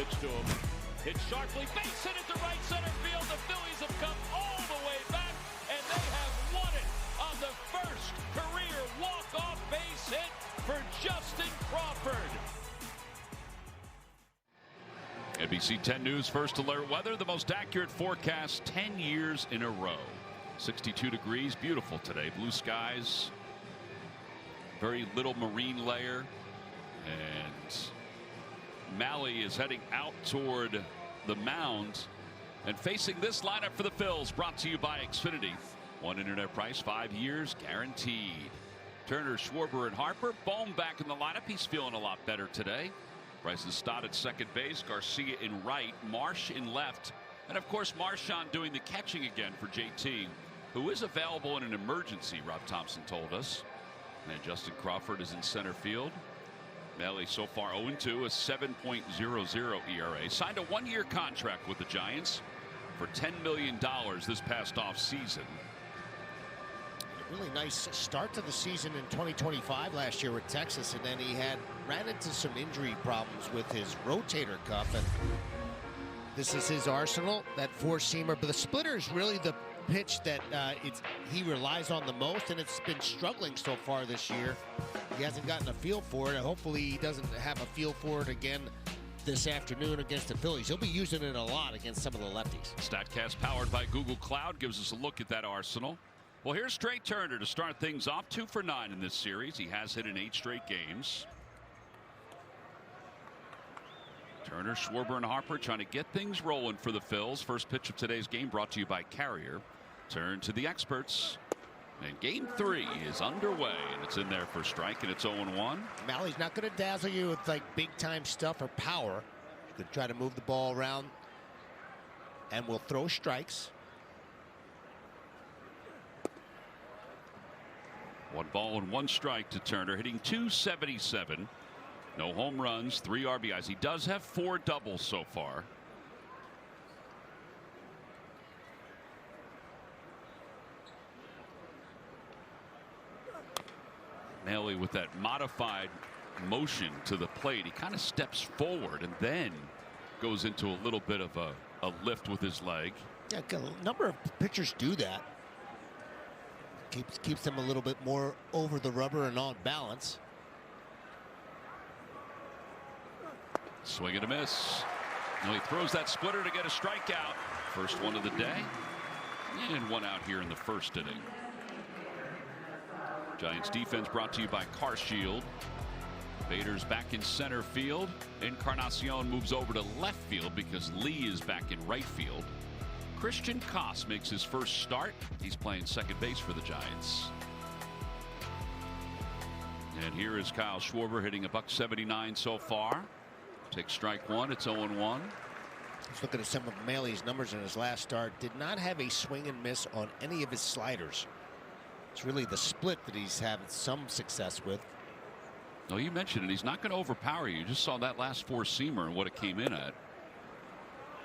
Pitch to him. Hit sharply, base hit at the right center field. The Phillies have come all the way back, and they have won it on the first career walk-off base hit for Justin Crawford. NBC 10 News First Alert Weather, the most accurate forecast 10 years in a row. 62 degrees, beautiful today. Blue skies, very little marine layer, and Malley is heading out toward the mound and facing this lineup for the Phils, brought to you by Xfinity. One internet price, 5 years guaranteed. Turner, Schwarber, and Harper. Bohm back in the lineup. He's feeling a lot better today. Bryce is Stott at second base, Garcia in right, Marsh in left, and of course Marchand doing the catching again for JT, who is available in an emergency, Rob Thompson told us. And Justin Crawford is in center field. Malley so far 0-2, a 7.00 ERA. Signed a one-year contract with the Giants for $10 million this past offseason. A really nice start to the season in 2025 last year with Texas, and then he ran into some injury problems with his rotator cuff, and this is his arsenal, that four-seamer. But the splitter is really the pitch that he relies on the most, and it's been struggling so far this year. He hasn't gotten a feel for it, and hopefully he doesn't have a feel for it again this afternoon against the Phillies. He'll be using it a lot against some of the lefties. StatCast powered by Google Cloud gives us a look at that arsenal. Well, here's Trey Turner to start things off. 2 for 9 in this series. He has hit in 8 straight games. Turner, Schwarber, and Harper trying to get things rolling for the Phils. First pitch of today's game brought to you by Carrier. Turn to the experts. And game 3 is underway, and it's in there for strike, and it's 0-1. Malley's not going to dazzle you with like big-time stuff or power. He'll try to move the ball around and will throw strikes. 1 ball and 1 strike to Turner, hitting .277. No home runs, 3 RBIs. He does have 4 doubles so far. Malley with that modified motion to the plate. He kind of steps forward and then goes into a little bit of a lift with his leg. Yeah, a number of pitchers do that. Keeps them a little bit more over the rubber and on balance. Swing and a miss. Now he throws that splitter to get a strikeout. First one of the day. And 1 out here in the first inning. Giants defense brought to you by Car Shield. Bader's back in center field. Encarnacion moves over to left field because Lee is back in right field. Christian Koss makes his first start. He's playing second base for the Giants. And here is Kyle Schwarber hitting a .179 so far. Takes strike 1. It's 0-1. Let's look at some of Malley's numbers in his last start. Did not have a swing and miss on any of his sliders. It's really the split that he's having some success with. No, you mentioned it. He's not going to overpower you. You just saw that last four-seamer and what it came in at.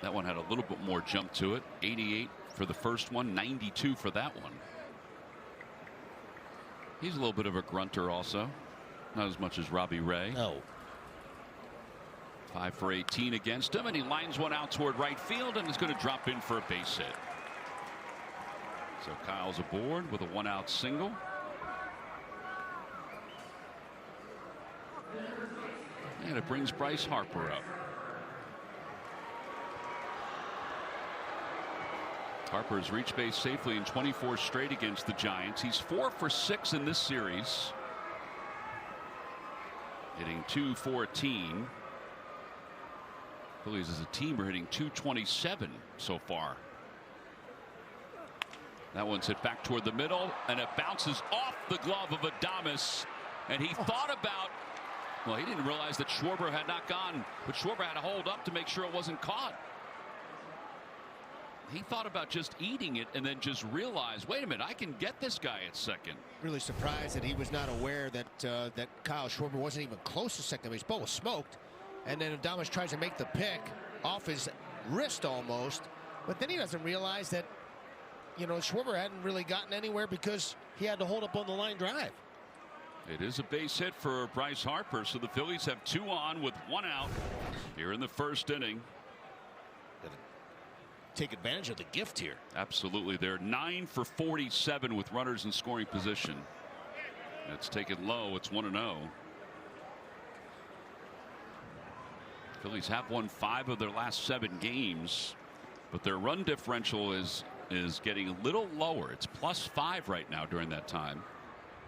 That one had a little bit more jump to it. 88 for the first one, 92 for that one. He's a little bit of a grunter also. Not as much as Robbie Ray. No. 5 for 18 against him, and he lines one out toward right field and is going to drop in for a base hit. So Kyle's aboard with a 1-out single. And it brings Bryce Harper up. Harper has reached base safely in 24 straight against the Giants. He's 4 for 6 in this series. Hitting .214. Phillies as a team are hitting .227 so far. That one's hit back toward the middle, and it bounces off the glove of Adames. And he thought about, well, he didn't realize that Schwarber had not gone, but Schwarber had to hold up to make sure it wasn't caught. He thought about just eating it and then just realized, wait a minute, I can get this guy at second. Really surprised that he was not aware that that Kyle Schwarber wasn't even close to second base. Ball was smoked, and then Adames tries to make the pick off his wrist almost, but then he doesn't realize that, you know, Schwarber hadn't really gotten anywhere because he had to hold up on the line drive. It is a base hit for Bryce Harper, so the Phillies have 2 on with 1 out here in the first inning. Gotta take advantage of the gift here. Absolutely. They're 9 for 47 with runners in scoring position. It's taken low. It's 1-0. Phillies have won 5 of their last 7 games, but their run differential is getting a little lower. It's +5 right now during that time.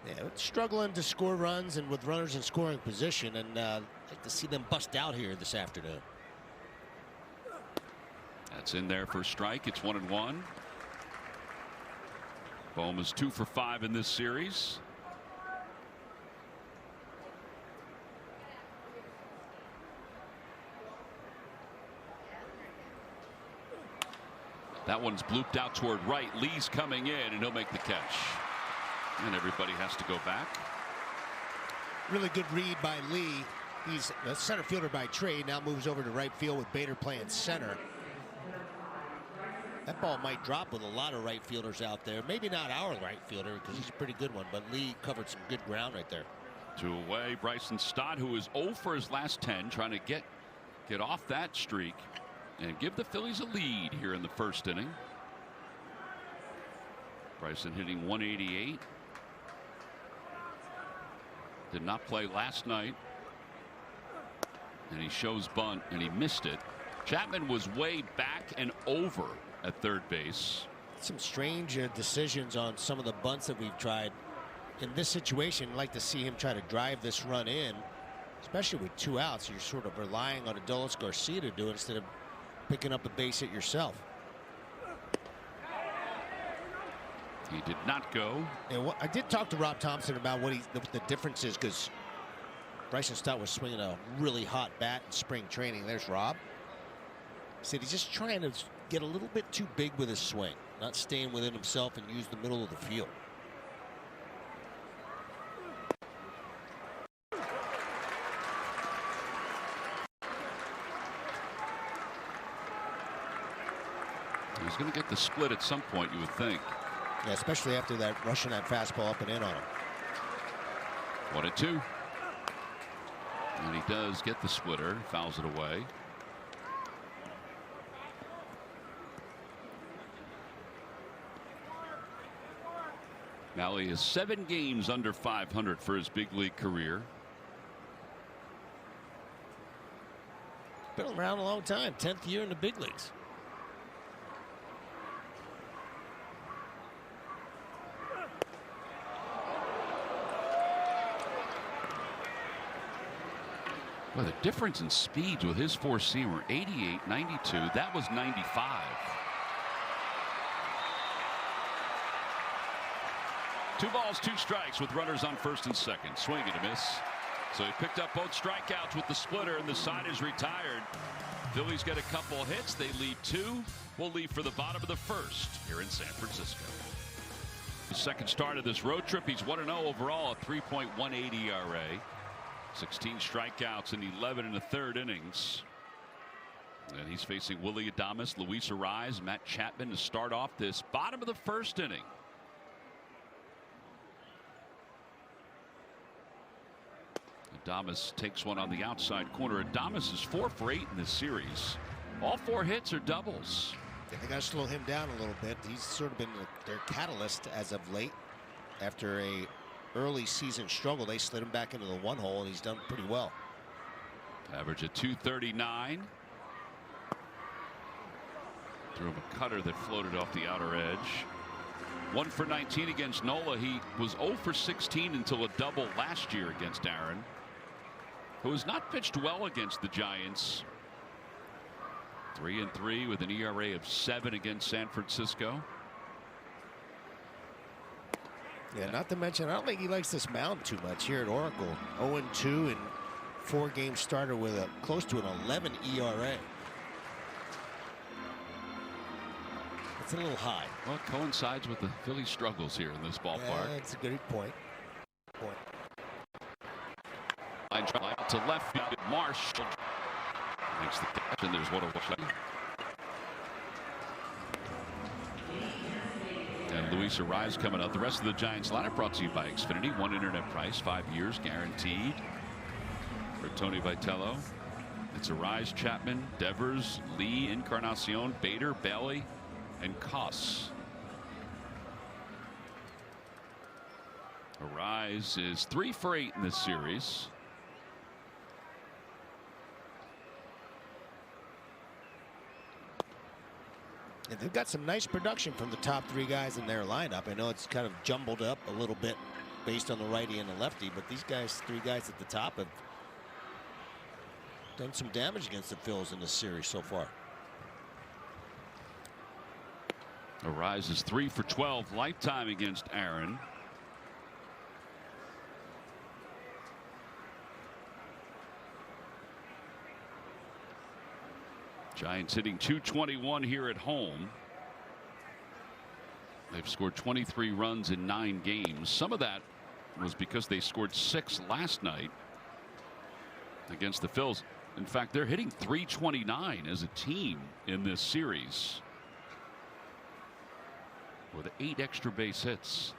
Yeah, struggling to score runs and with runners in scoring position, and I'd like to see them bust out here this afternoon. That's in there for a strike. It's 1-1. Bohm is 2 for 5 in this series. That one's blooped out toward right. Lee's coming in, and he'll make the catch. And everybody has to go back. Really good read by Lee. He's a center fielder by trade. Now moves over to right field with Bader playing center. That ball might drop with a lot of right fielders out there. Maybe not our right fielder because he's a pretty good one, but Lee covered some good ground right there. 2 away. Bryson Stott, who is 0 for his last 10, trying to get off that streak and give the Phillies a lead here in the first inning. Bryson hitting 188. Did not play last night. And he shows bunt, and he missed it. Chapman was way back and over at third base. Some strange decisions on some of the bunts that we've tried. In this situation, I'd like to see him try to drive this run in, especially with 2 outs. You're sort of relying on Adolis Garcia to do it instead of picking up a base hit yourself. He did not go. And I did talk to Rob Thompson about what the difference is, because Bryson Stott was swinging a really hot bat in spring training. There's Rob. He said he's just trying to get a little bit too big with his swing, not staying within himself and use the middle of the field. He's going to get the split at some point, you would think. Yeah, especially after that rushing that fastball up and in on him. 1-2. And he does get the splitter, fouls it away. Now he has 7 games under 500 for his big league career. Been around a long time, 10th year in the big leagues. Well, the difference in speeds with his 4-seamer, 88, 92. That was 95. 2 balls, 2 strikes with runners on first and second. Swing and a miss. So he picked up both strikeouts with the splitter, and the side is retired. Phillies get a couple hits. They lead 2. We'll leave for the bottom of the first here in San Francisco. The second start of this road trip. He's 1-0 overall, a 3.18 ERA. 16 strikeouts in 11 1/3 innings. And he's facing Willy Adames, Luis Arraez, Matt Chapman to start off this bottom of the first inning. Adames takes one on the outside corner. Adames is 4 for 8 in this series. All 4 hits are doubles. Yeah, they got to slow him down a little bit. He's sort of been their catalyst as of late. After a early season struggle, they slid him back into the 1 hole, and he's done pretty well. Average at 239. Threw him a cutter that floated off the outer edge. 1 for 19 against Nola. He was 0 for 16 until a double last year against Aaron, who has not pitched well against the Giants. 3-3 with an ERA of 7 against San Francisco. Yeah, not to mention, I don't think he likes this mound too much here at Oracle. 0-2 and 4-game starter with a close to an 11 ERA. It's a little high. Well, it coincides with the Phillies' struggles here in this ballpark. Yeah, that's a good point. Line drive to left field. Marsh makes the catch, and there's one away. And Luis Arraez coming up. The rest of the Giants lineup brought to you by Xfinity. One internet price, 5 years guaranteed. For Tony Vitello, it's Arraez, Chapman, Devers, Lee, Encarnacion, Bader, Bailey, and Koss. Arraez is 3 for 8 in this series. And they've got some nice production from the top 3 guys in their lineup. I know it's kind of jumbled up a little bit based on the righty and the lefty, but these guys, 3 guys at the top, have done some damage against the Phils in this series so far. Arraez is 3 for 12 lifetime against Aaron. Giants hitting .221 here at home. They've scored 23 runs in 9 games. Some of that was because they scored 6 last night against the Phils. In fact, they're hitting .329 as a team in this series with 8 extra base hits.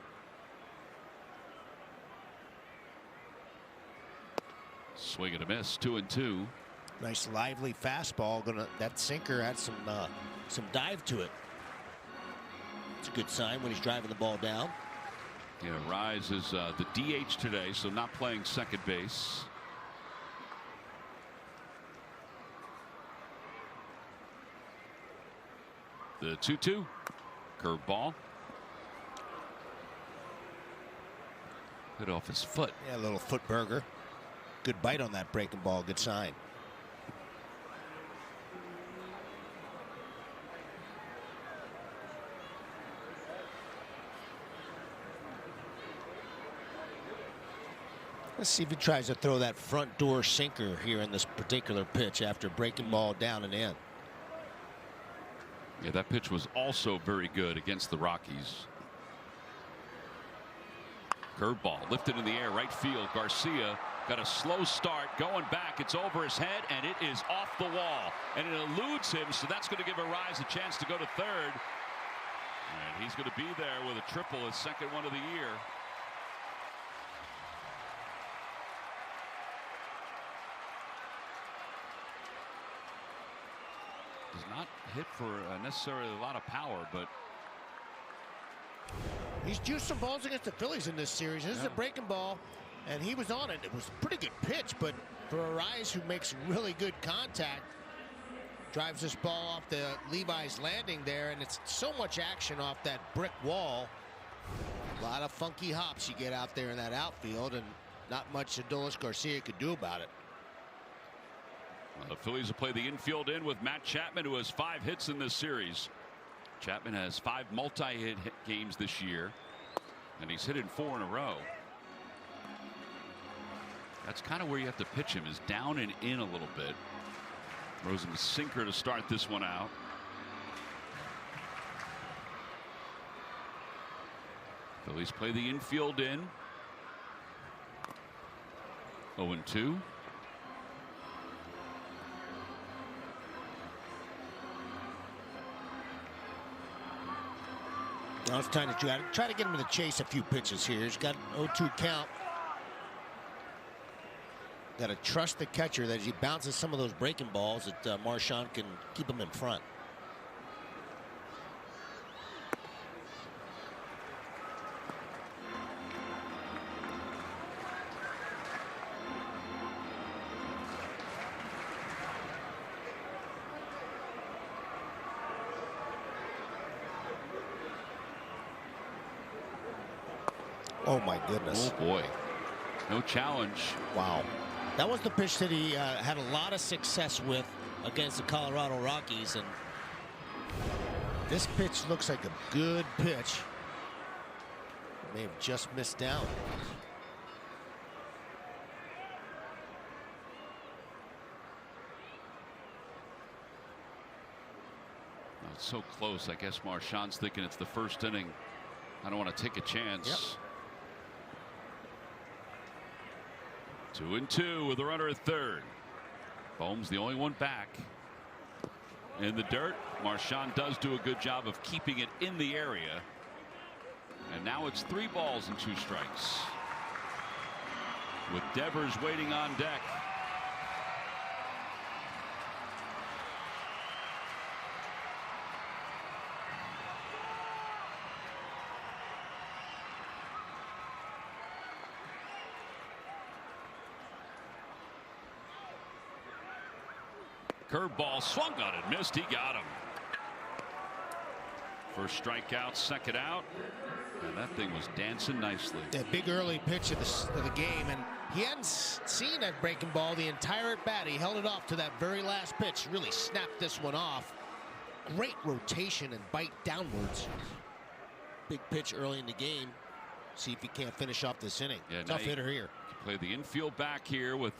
Swing and a miss, 2-2. Nice lively fastball. That sinker had some dive to it. It's a good sign when he's driving the ball down. Yeah, Arraez is the DH today, so not playing second base. The 2-2 curveball. Hit off his foot. Yeah, a little foot burger. Good bite on that breaking ball. Good sign. Let's see if he tries to throw that front door sinker here in this particular pitch after breaking ball down and in. Yeah, that pitch was also very good against the Rockies. Curveball lifted in the air, right field. Garcia got a slow start going back. It's over his head and it is off the wall and it eludes him, so that's going to give Arraez a chance to go to third, and he's going to be there with a triple, his second one of the year. Does not hit for necessarily a lot of power, but he's juiced some balls against the Phillies in this series. This is a breaking ball, and he was on it. It was a pretty good pitch, but for Arraez, who makes really good contact, drives this ball off the Levi's landing there, and it's so much action off that brick wall. A lot of funky hops you get out there in that outfield, and not much Adolis Garcia could do about it. The Phillies will play the infield in with Matt Chapman, who has 5 hits in this series. Chapman has 5 multi-hit games this year, and he's hit in 4 in a row. That's kind of where you have to pitch him, is down and in a little bit. Rosen's sinker to start this one out. Phillies play the infield in. 0-2. Now it's time to try to get him to chase a few pitches here. He's got an 0-2 count. Got to trust the catcher that as he bounces some of those breaking balls that Marchand can keep him in front. Oh my goodness. Oh boy. No challenge. Wow. That was the pitch that he had a lot of success with against the Colorado Rockies, and this pitch looks like a good pitch. May have just missed down. Oh, it's so close. I guess Marchand's thinking it's the first inning. I don't want to take a chance. Yep. 2-2 with a runner at third. Bohm's the only one back in the dirt. Marchand does do a good job of keeping it in the area. And now it's 3 balls and 2 strikes. With Devers waiting on deck. Curveball swung on it, missed. He got him. First strikeout, second out, and that thing was dancing nicely. A big early pitch of the game, and he hadn't seen that breaking ball the entire at bat. He held it off to that very last pitch. Really snapped this one off. Great rotation and bite downwards. Big pitch early in the game. See if he can't finish off this inning. Yeah, tough hitter here. Play the infield back here with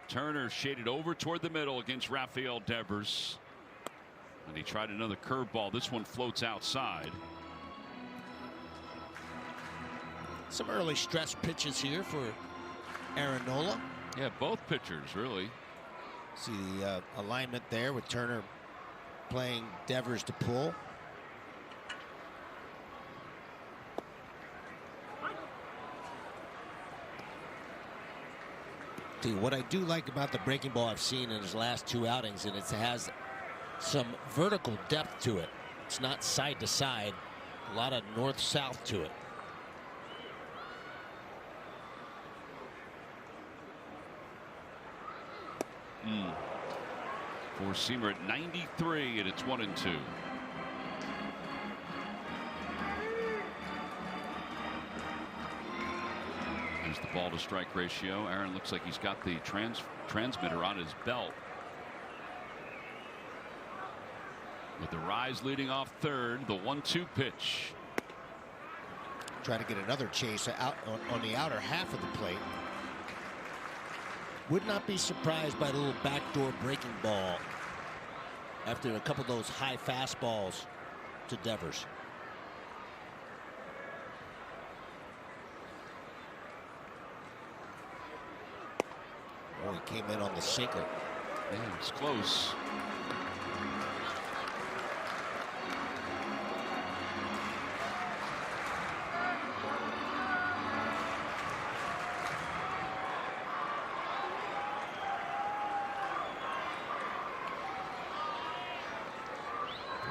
Turner shaded over toward the middle against Rafael Devers. And he tried another curveball. This one floats outside. Some early stress pitches here for Aaron Nola. Yeah, both pitchers really. See the alignment there with Turner playing Devers to pull. See, what I do like about the breaking ball I've seen in his last 2 outings, and it has some vertical depth to it. It's not side to side. A lot of north-south to it. Four-seamer at 93, and it's 1-2. There's the ball to strike ratio. Aaron looks like he's got the transmitter on his belt. With the rise leading off third, the 1-2 pitch. Trying to get another chase out on the outer half of the plate. Would not be surprised by the little backdoor breaking ball after a couple of those high fastballs to Devers. Oh, he came in on the sinker. Yeah, it's close.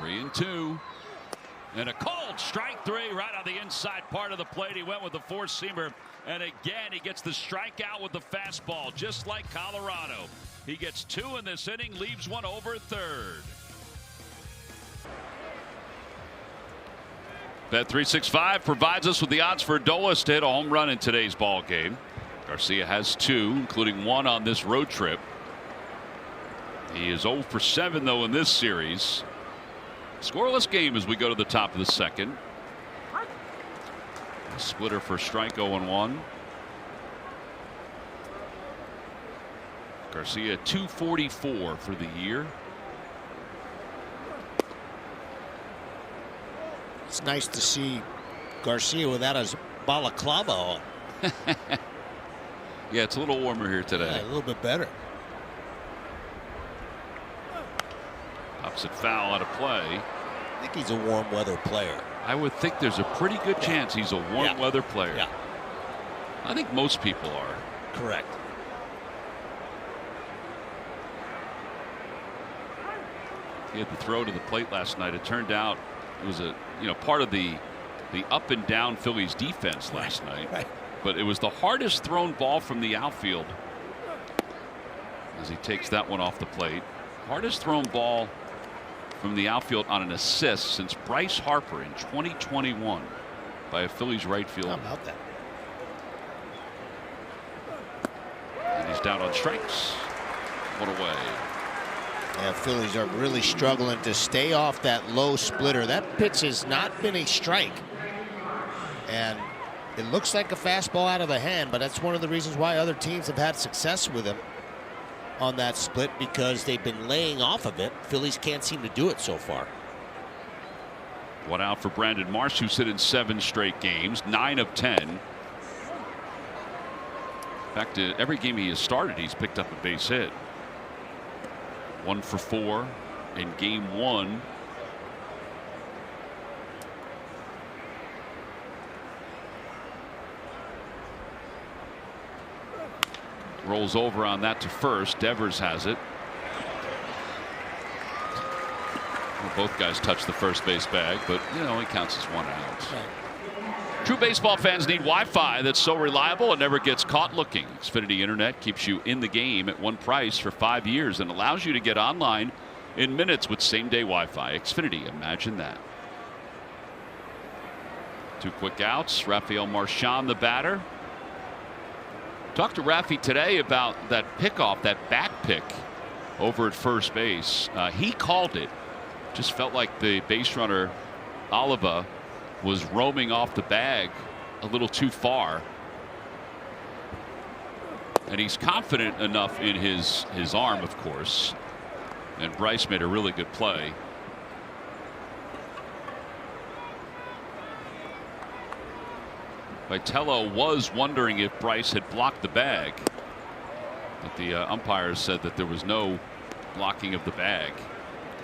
Three and two. And a cold strike 3 right on the inside part of the plate. He went with the four-seamer. And again, he gets the strikeout with the fastball, just like Colorado. He gets 2 in this inning, leaves one over third. Bet365 provides us with the odds for Adolis to hit a home run in today's ball game. Garcia has 2, including 1 on this road trip. He is 0 for 7, though, in this series. Scoreless game as we go to the top of the second. A splitter for strike 0-1. Garcia 244 for the year. It's nice to see Garcia without his balaclava on. Yeah, it's a little warmer here today. Yeah, a little bit better. Pops it foul out of play. I think he's a warm weather player. I would think there's a pretty good chance he's a warm weather player. Yeah. I think most people are. Correct. He had the throw to the plate last night. It turned out it was a part of the up and down Phillies defense last night. Right. But it was the hardest thrown ball from the outfield as he takes that one off the plate. Hardest thrown ball from the outfield on an assist since Bryce Harper in 2021 by a Phillies right fielder. How about that? And he's down on strikes. One away. Yeah, Phillies are really struggling to stay off that low splitter. That pitch has not been a strike. And it looks like a fastball out of the hand, but that's one of the reasons why other teams have had success with him on that split, because they've been laying off of it. Phillies can't seem to do it so far. One out for Brandon Marsh, who's hit in 7 straight games, 9 of 10. In fact, every game he has started, he's picked up a base hit. 1 for 4 in game 1. rolls over on that to first. Devers has it. Well, both guys touch the first base bag, but it counts as 1 out. Right. True baseball fans need Wi-Fi that's so reliable it never gets caught looking. Xfinity Internet keeps you in the game at one price for 5 years and allows you to get online in minutes with same-day Wi-Fi. Xfinity, imagine that. 2 quick outs. Rafael Marchand, the batter. Talked to Rafi today about that pickoff, that back pick over at first base. He called it. Just felt like the base runner, Oliva, was roaming off the bag a little too far. And he's confident enough in his arm, of course. And Bryce made a really good play. Vitello was wondering if Bryce had blocked the bag, but the umpires said that there was no blocking of the bag.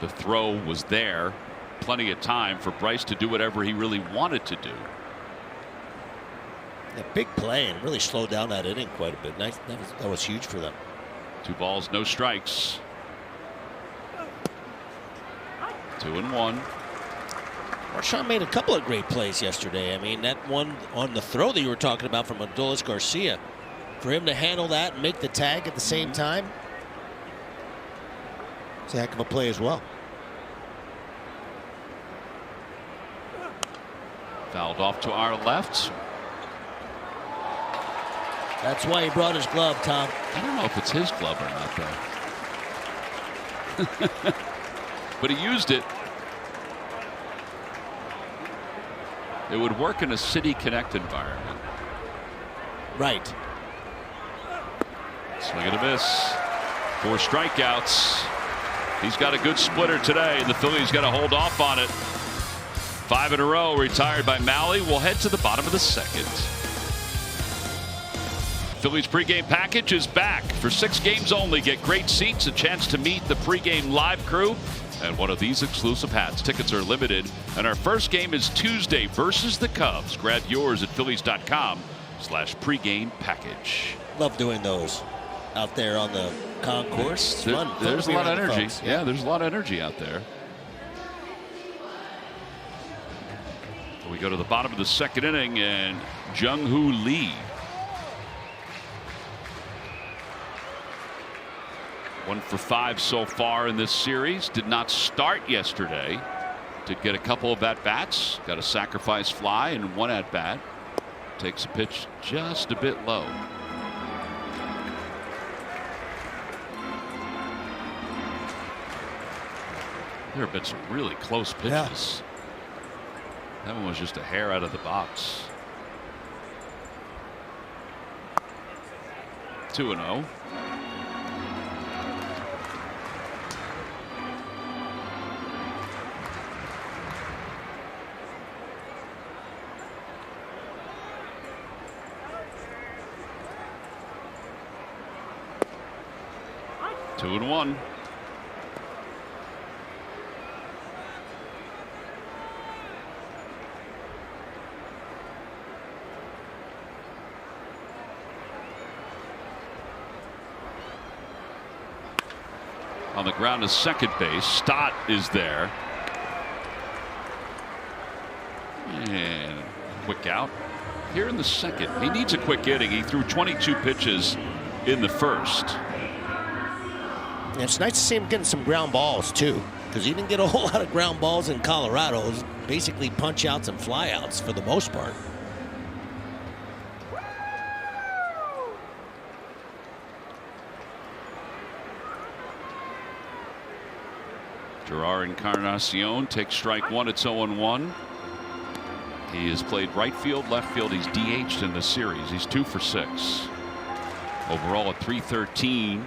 The throw was there, plenty of time for Bryce to do whatever he really wanted to do. A big play and really slowed down that inning quite a bit. Nice, that was huge for them. 2 balls, no strikes. 2-1. Marchand made a couple of great plays yesterday. I mean, that one on the throw that you were talking about from Adolis Garcia, for him to handle that and make the tag at the same time, it's a heck of a play as well. Fouled off to our left. That's why he brought his glove, Tom. I don't know if it's his glove or not, though. But he used it. It would work in a City Connect environment. Right. Swing and a miss. 4 strikeouts. He's got a good splitter today, and the Phillies got to hold off on it. 5 in a row retired by Mahle. We'll head to the bottom of the second. Phillies pregame package is back for 6 games only. Get great seats, a chance to meet the pregame live crew, and one of these exclusive hats. Tickets are limited, and our first game is Tuesday versus the Cubs. Grab yours at phillies.com/pregame package. Love doing those out there on the concourse. It's fun. There's a lot of energy. Yeah, there's a lot of energy out there. We go to the bottom of the second inning, and Jung-Hoo Lee. 1 for 5 so far in this series. Did not start yesterday. Did get a couple of at-bats. Got a sacrifice fly and 1 at-bat. Takes a pitch just a bit low. There have been some really close pitches. Yeah. That one was just a hair out of the box. 2-0. Two and one. On the ground is second base. Stott is there. And quick out here in the second. He needs a quick inning. He threw 22 pitches in the first. Yeah, it's nice to see him getting some ground balls too, because he didn't get a whole lot of ground balls in Colorado. It was basically punch outs and fly outs for the most part. Gerard Encarnacion takes strike one. It's 0-1. He has played right field, left field. He's DH'd in this series. He's 2 for 6. Overall at .313.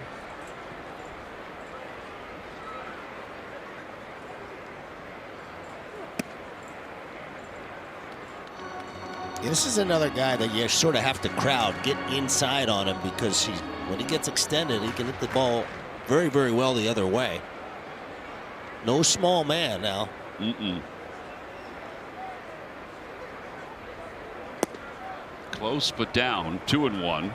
This is another guy that you sort of have to crowd, get inside on him, because when he gets extended, he can hit the ball very, very well the other way. No small man now. Close but down. 2-1.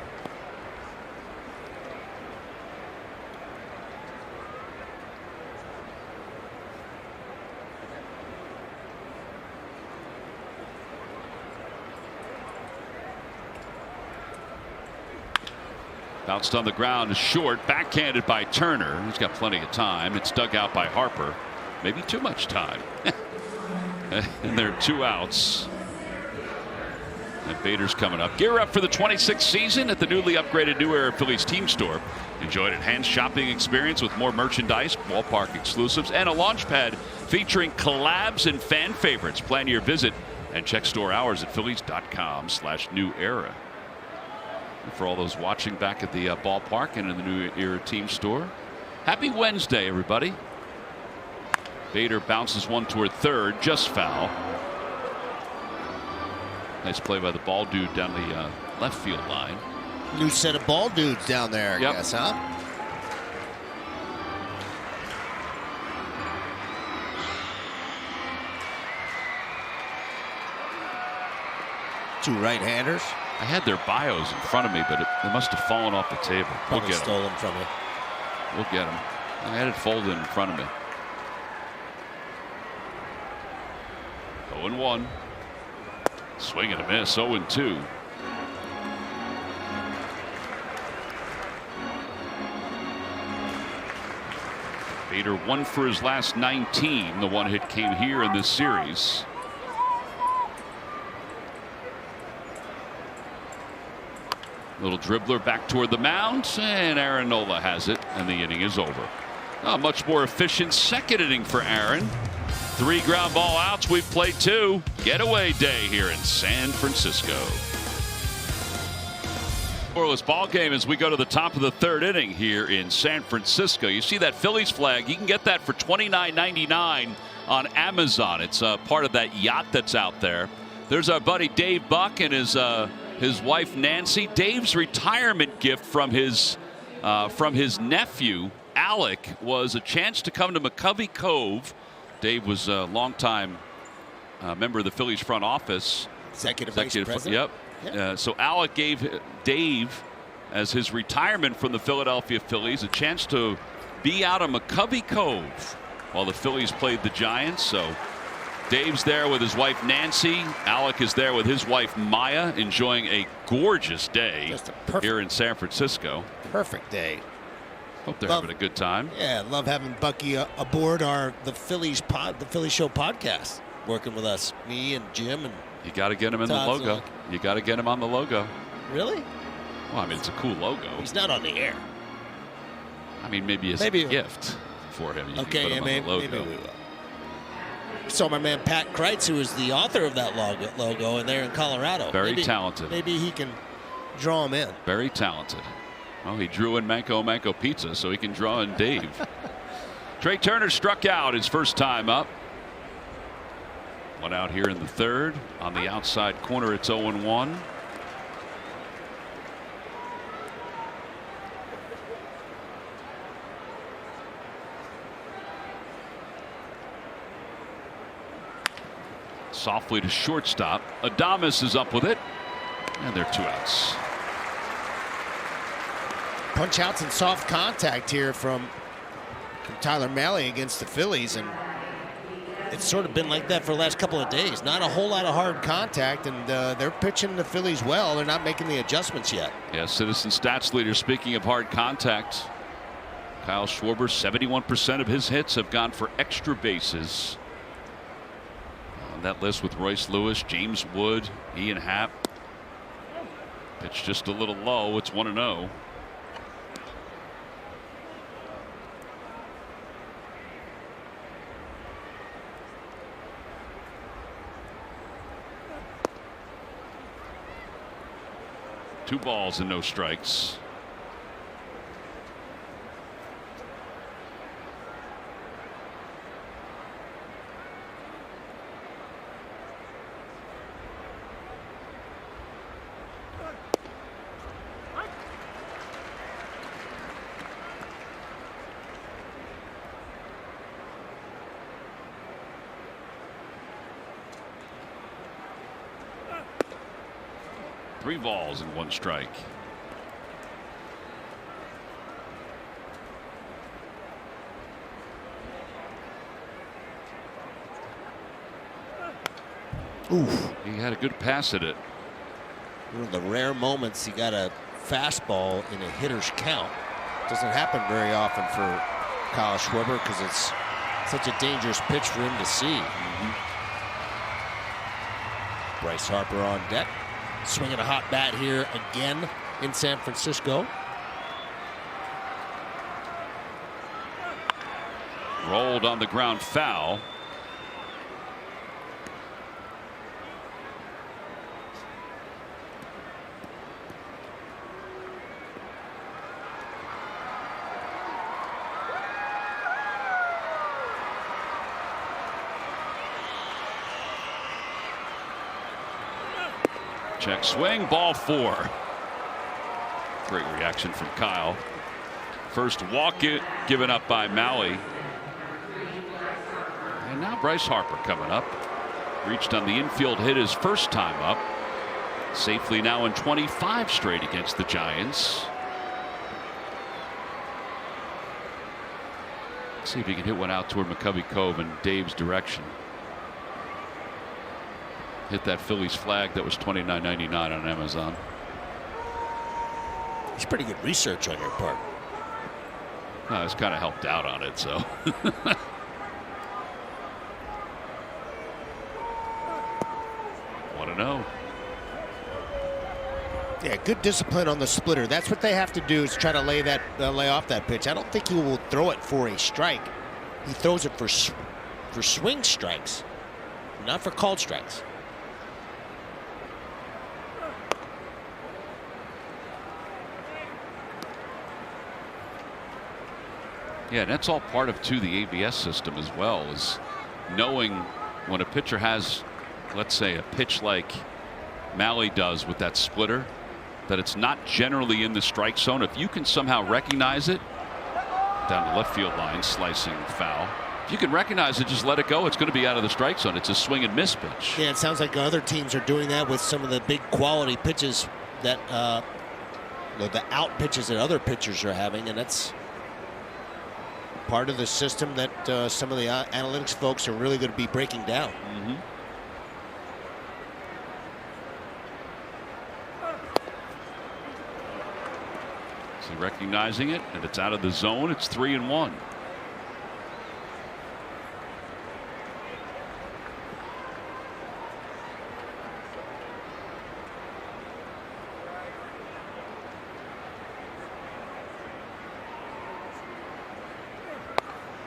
Bounced on the ground, short, backhanded by Turner. He's got plenty of time. It's dug out by Harper. Maybe too much time. And there are 2 outs. And Bader's coming up. Gear up for the 26th season at the newly upgraded New Era Phillies team store. Enjoy an enhanced shopping experience with more merchandise, ballpark exclusives, and a launch pad featuring collabs and fan favorites. Plan your visit and check store hours at phillies.com/new era. And for all those watching back at the ballpark and in the New Era team store, happy Wednesday, everybody. Bader bounces one toward third, just foul. Nice play by the ball dude down the left field line. New set of ball dudes down there, I guess, huh? Two right-handers. I had their bios in front of me, but they must have fallen off the table. We'll get stole them from you. We'll get them. I had it folded in front of me. 0-1. Swing and a miss. 0-2. Bader 1 for his last 19. The one hit came here in this series. Little dribbler back toward the mound, and Aaron Nola has it, and the inning is over. A much more efficient second inning for Aaron. 3 ground ball outs. We've played 2. Getaway day here in San Francisco. Scoreless ball game as we go to the top of the 3rd inning here in San Francisco. You see that Phillies flag? You can get that for $29.99 on Amazon. It's part of that yacht that's out there. There's our buddy Dave Buck and his wife Nancy. Dave's retirement gift from his nephew Alec was a chance to come to McCovey Cove. Dave was a longtime member of the Phillies front office. Executive Vice President. Yep. So Alec gave Dave, as his retirement from the Philadelphia Phillies, a chance to be out of McCovey Cove while the Phillies played the Giants. So Dave's there with his wife Nancy. Alec is there with his wife Maya, enjoying a gorgeous day here in San Francisco. Perfect day. Hope they're having a good time. Yeah, love having Bucky aboard the Philly Show podcast, working with us, me and Jim and. You got to get him in the logo. You got to get him on the logo. Really? Well, I mean, it's a cool logo. He's not on the air. I mean, maybe as a gift for him. You can put him on the logo. Maybe we will. So my man Pat Kreitz, who is the author of that logo, and they're in Colorado. Very talented. Maybe he can draw him in. Very talented. Well, he drew in Manco Pizza, so he can draw in Dave. Trey Turner struck out his first time up. One out here in the 3rd. On the outside corner, it's 0-1. Softly to shortstop. Adames is up with it. And they're 2 outs. Punch outs and soft contact here from Tyler Mahle against the Phillies, and it's sort of been like that for the last couple of days. Not a whole lot of hard contact, and they're pitching the Phillies well. They're not making the adjustments yet. Yeah, Citizen Stats leader, speaking of hard contact, Kyle Schwarber, 71% of his hits have gone for extra bases. On that list with Royce Lewis, James Wood, Ian Happ. Pitch just a little low. It's 1-0. Two balls and no strikes. Three balls and 1 strike. Oof. He had a good pass at it. One of the rare moments you got to fastball in a hitter's count. Doesn't happen very often for Kyle Schwarber because it's such a dangerous pitch for him to see. Bryce Harper on deck, swinging a hot bat here again in San Francisco. Rolled on the ground, foul. Check swing, ball 4. Great reaction from Kyle. First walk given up by Maui. And now Bryce Harper coming up. Reached on the infield hit his first time up. Safely now in 25 straight against the Giants. Let's see if he can hit one out toward McCovey Cove in Dave's direction. Hit that Phillies flag that was $29.99 on Amazon. It's pretty good research on your part. No, it's kind of helped out on it, so. Want to know? Yeah, good discipline on the splitter. That's what they have to do, is try to lay off that pitch. I don't think he will throw it for a strike. He throws it for swing strikes, not for called strikes. Yeah, and that's all part of the ABS system as well, is knowing when a pitcher has, let's say, a pitch like Maui does with that splitter, that it's not generally in the strike zone. If you can somehow recognize it down the left field line, slicing foul. If you can recognize it, just let it go. It's going to be out of the strike zone. It's a swing and miss pitch. Yeah, it sounds like other teams are doing that with some of the big quality pitches that the out pitches that other pitchers are having, and that's part of the system that some of the analytics folks are really going to be breaking down. So recognizing it, and it's out of the zone. It's 3-1.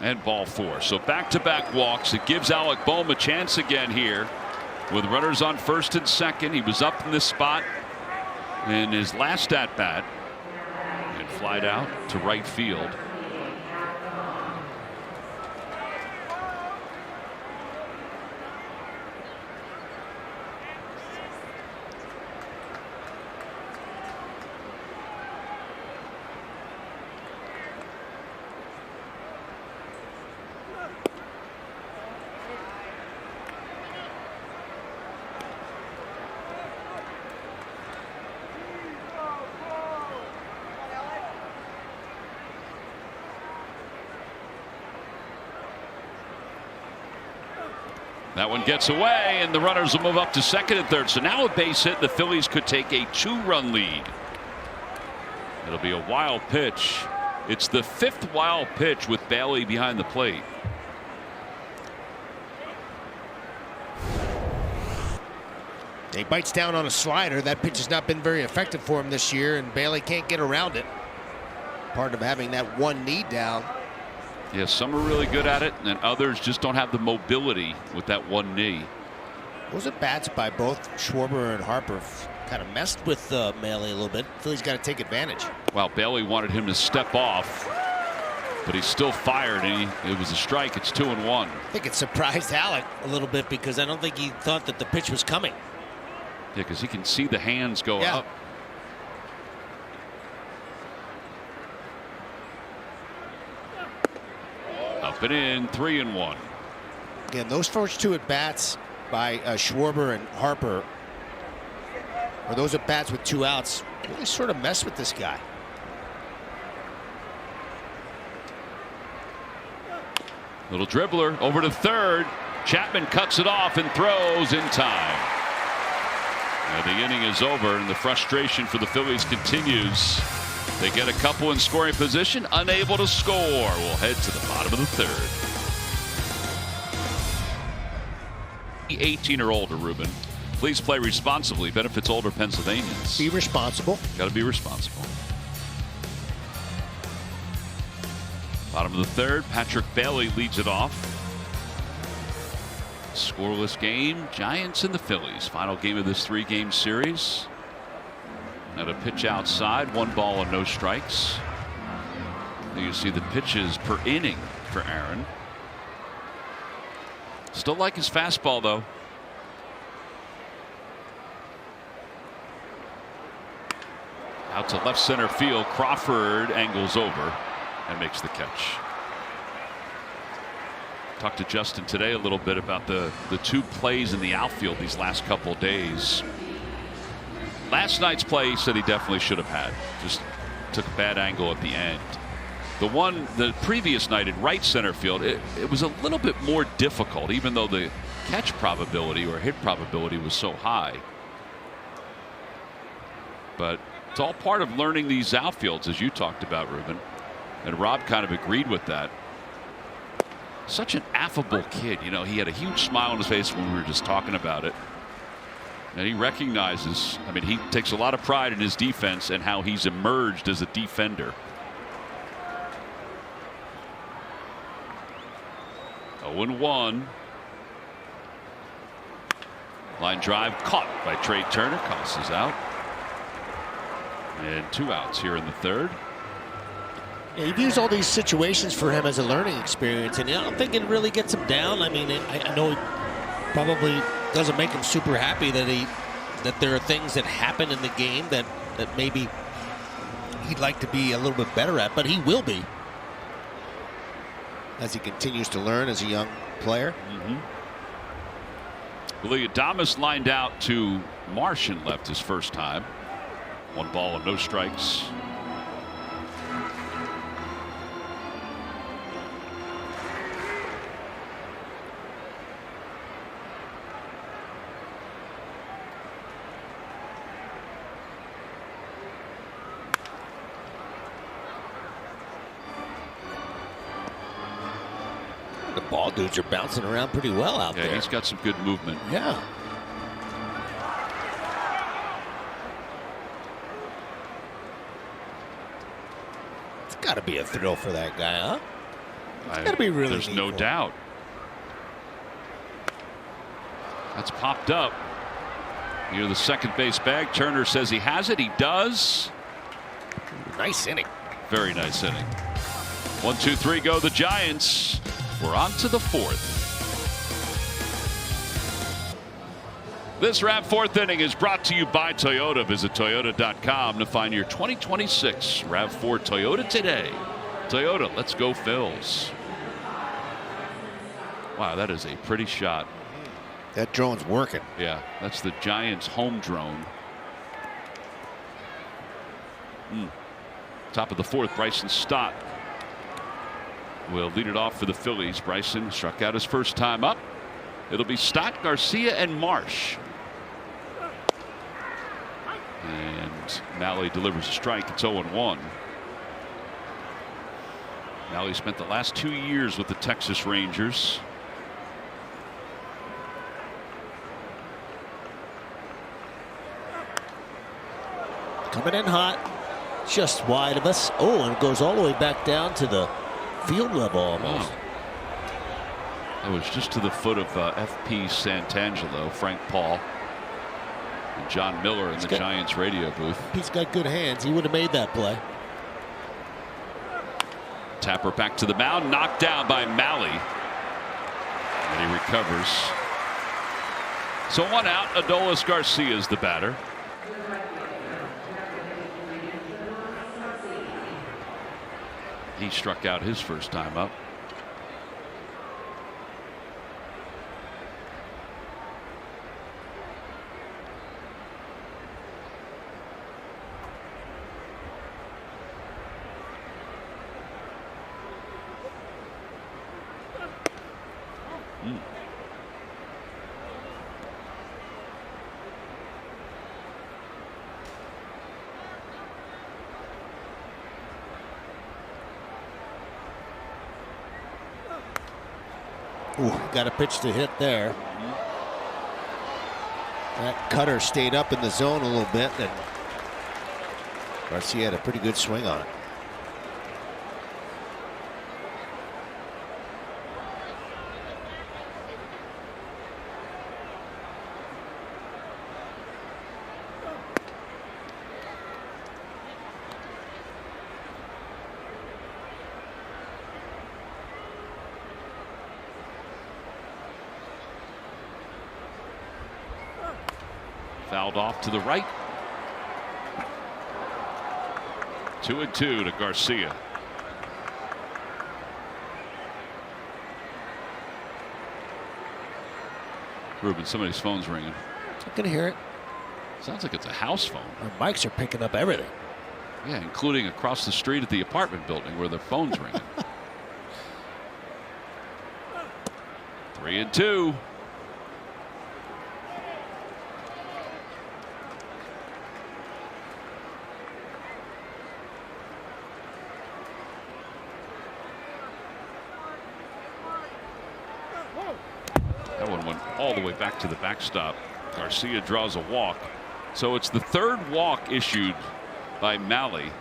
And ball 4. So back-to-back walks. It gives Alec Bohm a chance again here with runners on first and second. He was up in this spot in his last at bat and flied out to right field. That one gets away, and the runners will move up to second and third. So now a base hit. The Phillies could take a 2-run lead. It'll be a wild pitch. It's the 5th wild pitch with Bailey behind the plate. He bites down on a slider. That pitch has not been very effective for him this year, and Bailey can't get around it. Part of having that one knee down. Yeah, some are really good at it, and others just don't have the mobility with that one knee. Those at bats by both Schwarber and Harper kind of messed with Bailey a little bit. Philly's got to take advantage. Well, Bailey wanted him to step off, but he's still fired, and it was a strike. It's 2-1. I think it surprised Alec a little bit because I don't think he thought that the pitch was coming. Yeah, because he can see the hands go up. Up and in, 3-1. Again, those first 2 at bats by Schwarber and Harper, or those at bats with 2 outs, really sort of mess with this guy. Little dribbler over to third. Chapman cuts it off and throws in time. The inning is over, and the frustration for the Phillies continues. They get a couple in scoring position, unable to score. We'll head to the bottom of the third. 18 or older, Ruben. Please play responsibly. Benefits older Pennsylvanians. Be responsible. Got to be responsible. Bottom of the third, Patrick Bailey leads it off. Scoreless game, Giants and the Phillies. Final game of this 3-game series. Now a pitch outside, 1 ball and no strikes. You see the pitches per inning for Aaron. Still like his fastball, though. Out to left center field. Crawford angles over and makes the catch. Talked to Justin today a little bit about the 2 plays in the outfield these last couple of days. Last night's play, he said he definitely should have had. Just took a bad angle at the end. The previous night in right center field, it was a little bit more difficult, even though the catch probability or hit probability was so high. But it's all part of learning these outfields, as you talked about, Ruben. And Rob kind of agreed with that. Such an affable kid. You know, he had a huge smile on his face when we were just talking about it. And he recognizes, I mean, he takes a lot of pride in his defense and how he's emerged as a defender. 0-1. Line drive caught by Trey Turner. Cosses out. And 2 outs here in the third. Yeah, he views all these situations for him as a learning experience, and I don't think it really gets him down. I mean, I know it probably doesn't make him super happy that there are things that happen in the game that maybe he'd like to be a little bit better at, but he will be as he continues to learn as a young player. Willie Adames lined out to Marsh and left his first time. 1 ball and no strikes. The ball dudes are bouncing around pretty well out there. Yeah, he's got some good movement. Yeah. It's got to be a thrill for that guy, huh? It's got to be really There's no doubt. That's popped up near the second base bag. Turner says he has it. He does. Nice inning. Very nice inning. 1, 2, 3 go the Giants. We're on to the 4th. This wrap 4th inning is brought to you by Toyota. Visit Toyota.com to find your 2026 RAV4 Toyota today. Toyota, let's go Phils. Wow, that is a pretty shot. That drone's working. Yeah, that's the Giants home drone. Top of the 4th, Bryson Stott will lead it off for the Phillies. Bryson struck out his first time up. It'll be Stott, Garcia, and Marsh. And Malley delivers a strike. It's 0-1. Malley spent the last 2 years with the Texas Rangers. Coming in hot, just wide of us. Oh, and it goes all the way back down to the field level almost. That was just to the foot of FP Santangelo, Frank Paul, and John Miller in the Giants radio booth. He's got good hands. He would have made that play. Tapper back to the mound, knocked down by Malley. And he recovers. So 1 out. Adolis Garcia is the batter. He struck out his first time up. Ooh, got a pitch to hit there. That cutter stayed up in the zone a little bit, and Garcia had a pretty good swing on it. Fouled off to the right. 2-2 to Garcia. Ruben, somebody's phone's ringing. I can hear it. Sounds like it's a house phone. Our mics are picking up everything. Yeah, including across the street at the apartment building where the phone's ringing. 3-2. That one went all the way back to the backstop. Garcia draws a walk. So it's the third walk issued by Malley.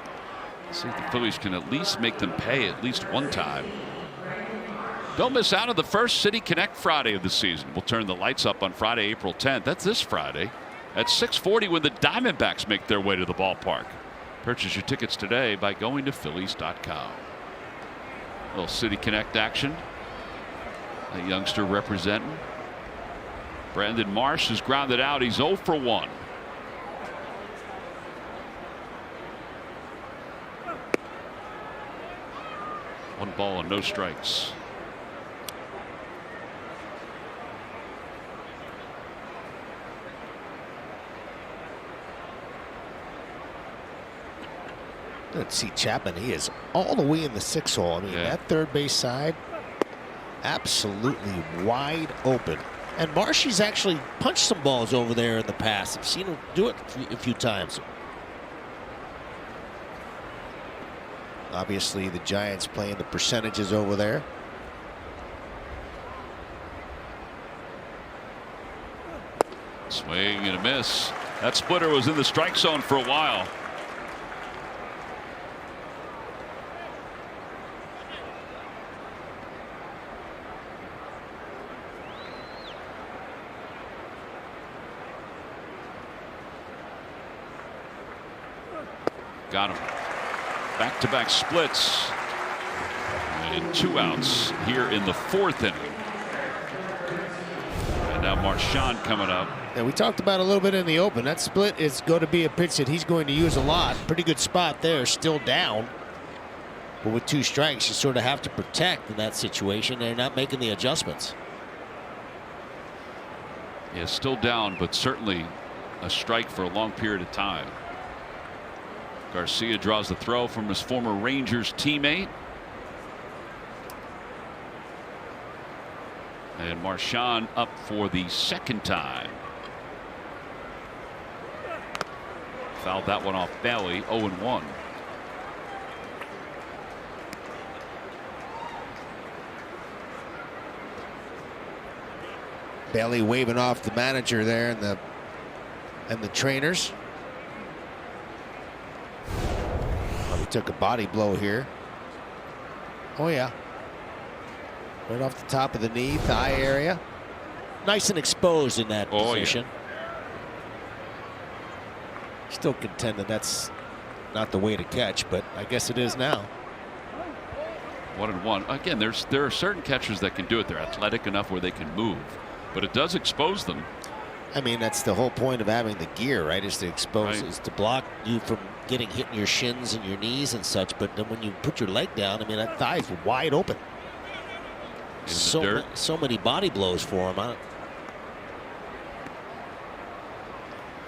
See if the Phillies can at least make them pay at least one time. Don't miss out on the first City Connect Friday of the season. We'll turn the lights up on Friday, April 10th. That's this Friday at 6:40 when the Diamondbacks make their way to the ballpark. Purchase your tickets today by going to Phillies.com. A little City Connect action. A youngster representing. Brandon Marsh is grounded out. He's 0 for 1. One ball and no strikes. Let's see Chapman. He is all the way in the 6 hole. I mean, that third base side, absolutely wide open. And Marshy's actually punched some balls over there in the past. I've seen him do it a few times. Obviously, the Giants playing the percentages over there. Swing and a miss. That splitter was in the strike zone for a while. Got him. Back-to-back splits. And 2 outs here in the 4th inning. And now Marchand coming up. And we talked about a little bit in the open. That split is going to be a pitch that he's going to use a lot. Pretty good spot there. Still down. But with 2 strikes, you sort of have to protect in that situation. They're not making the adjustments. Yeah, still down, but certainly a strike for a long period of time. Garcia draws the throw from his former Rangers teammate. And Marchand up for the 2nd time. Fouled that one off Bailey. 0-1. Bailey waving off the manager there and the trainers. He took a body blow here. Oh yeah. Right off the top of the knee, thigh area. Nice and exposed in that position. Yeah. Still contend that that's not the way to catch, but I guess it is now. 1-1. Again, there are certain catchers that can do it. They're athletic enough where they can move, but it does expose them. I mean, that's the whole point of having the gear, right? Is to expose, is to block you from getting hit in your shins and your knees and such. But then when you put your leg down, I mean, that thigh's wide open. So many body blows for him.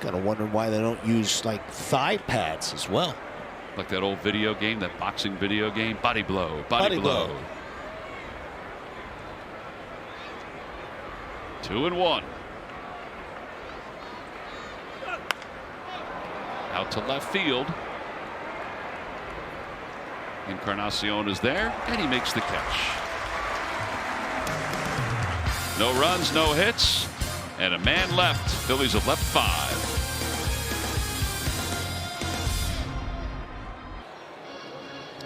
Kind of wondering why they don't use like thigh pads as well. Like that old video game, that boxing video game. Body blow, body blow. 2-1. Out to left field. Encarnacion is there, and he makes the catch. No runs, no hits, and a man left. Phillies have left 5.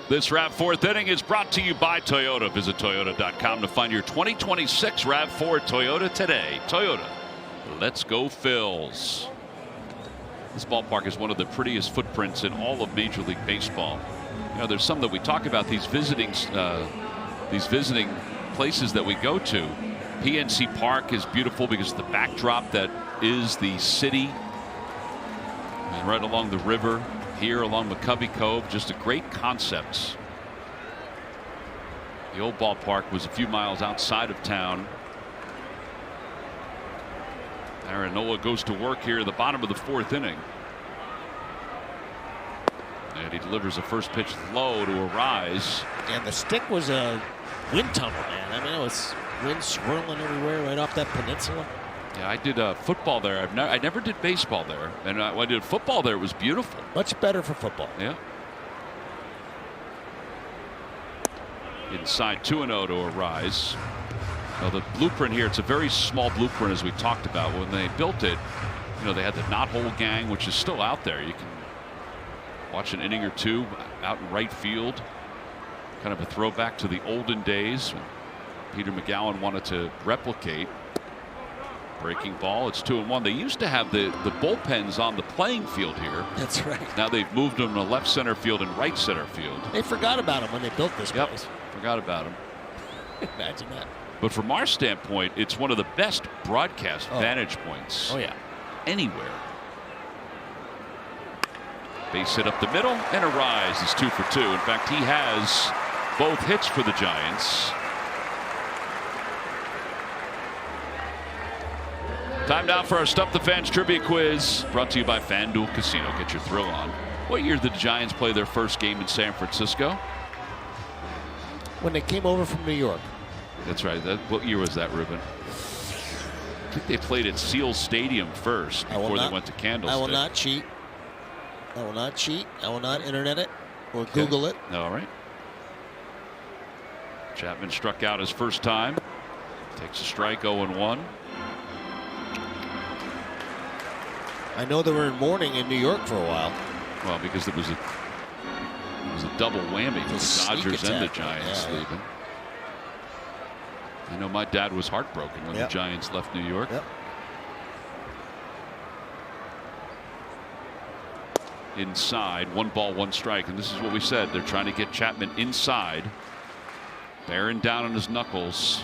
This RAV4th inning is brought to you by Toyota. Visit Toyota.com to find your 2026 RAV4 Toyota today. Toyota, let's go Phils. This ballpark is one of the prettiest footprints in all of Major League Baseball. You know, there's some that we talk about, these visiting places that we go to. PNC Park is beautiful because of the backdrop that is the city. And right along the river. Here along McCovey Cove, just a great concept. The old ballpark was a few miles outside of town. Aaron Nola goes to work here at the bottom of the 4th inning. And he delivers a first pitch low to a rise. And the stick was a wind tunnel, man. I mean, it was wind swirling everywhere right off that peninsula. Yeah, I did football there. I never did baseball there, and when I did football there, it was beautiful. Much better for football. Yeah. Inside 2-0 to a rise. Now the blueprint here, it's a very small blueprint, as we talked about. When they built it, you know, they had the knothole gang, which is still out there. You can watch an inning or two out in right field. Kind of a throwback to the olden days when Peter McGowan wanted to replicate. Breaking ball. It's 2-1. They used to have the bullpens on the playing field here. That's right. Now they've moved them to left center field and right center field. They forgot about them when they built this place. Forgot about them. Imagine that. But from our standpoint, it's one of the best broadcast vantage points. Oh yeah. Anywhere. Base hit up the middle and a rise is 2 for 2. In fact, he has both hits for the Giants. Time now for our Stump the Fans trivia quiz, brought to you by FanDuel Casino. Get your thrill on. What year did the Giants play their first game in San Francisco? When they came over from New York. That's right. What year was that, Ruben? I think they played at Seal Stadium first before they went to Candlestick. I will not cheat. I will not cheat. I will not internet it or Google it. All right. Chapman struck out his first time. Takes a strike, 0-1. I know they were in mourning in New York for a while. Well, because it was a double whammy for the Dodgers and the Giants leaving. I know my dad was heartbroken when the Giants left New York. Yep. Inside, 1 ball, 1 strike, and this is what we said. They're trying to get Chapman inside, bearing down on his knuckles.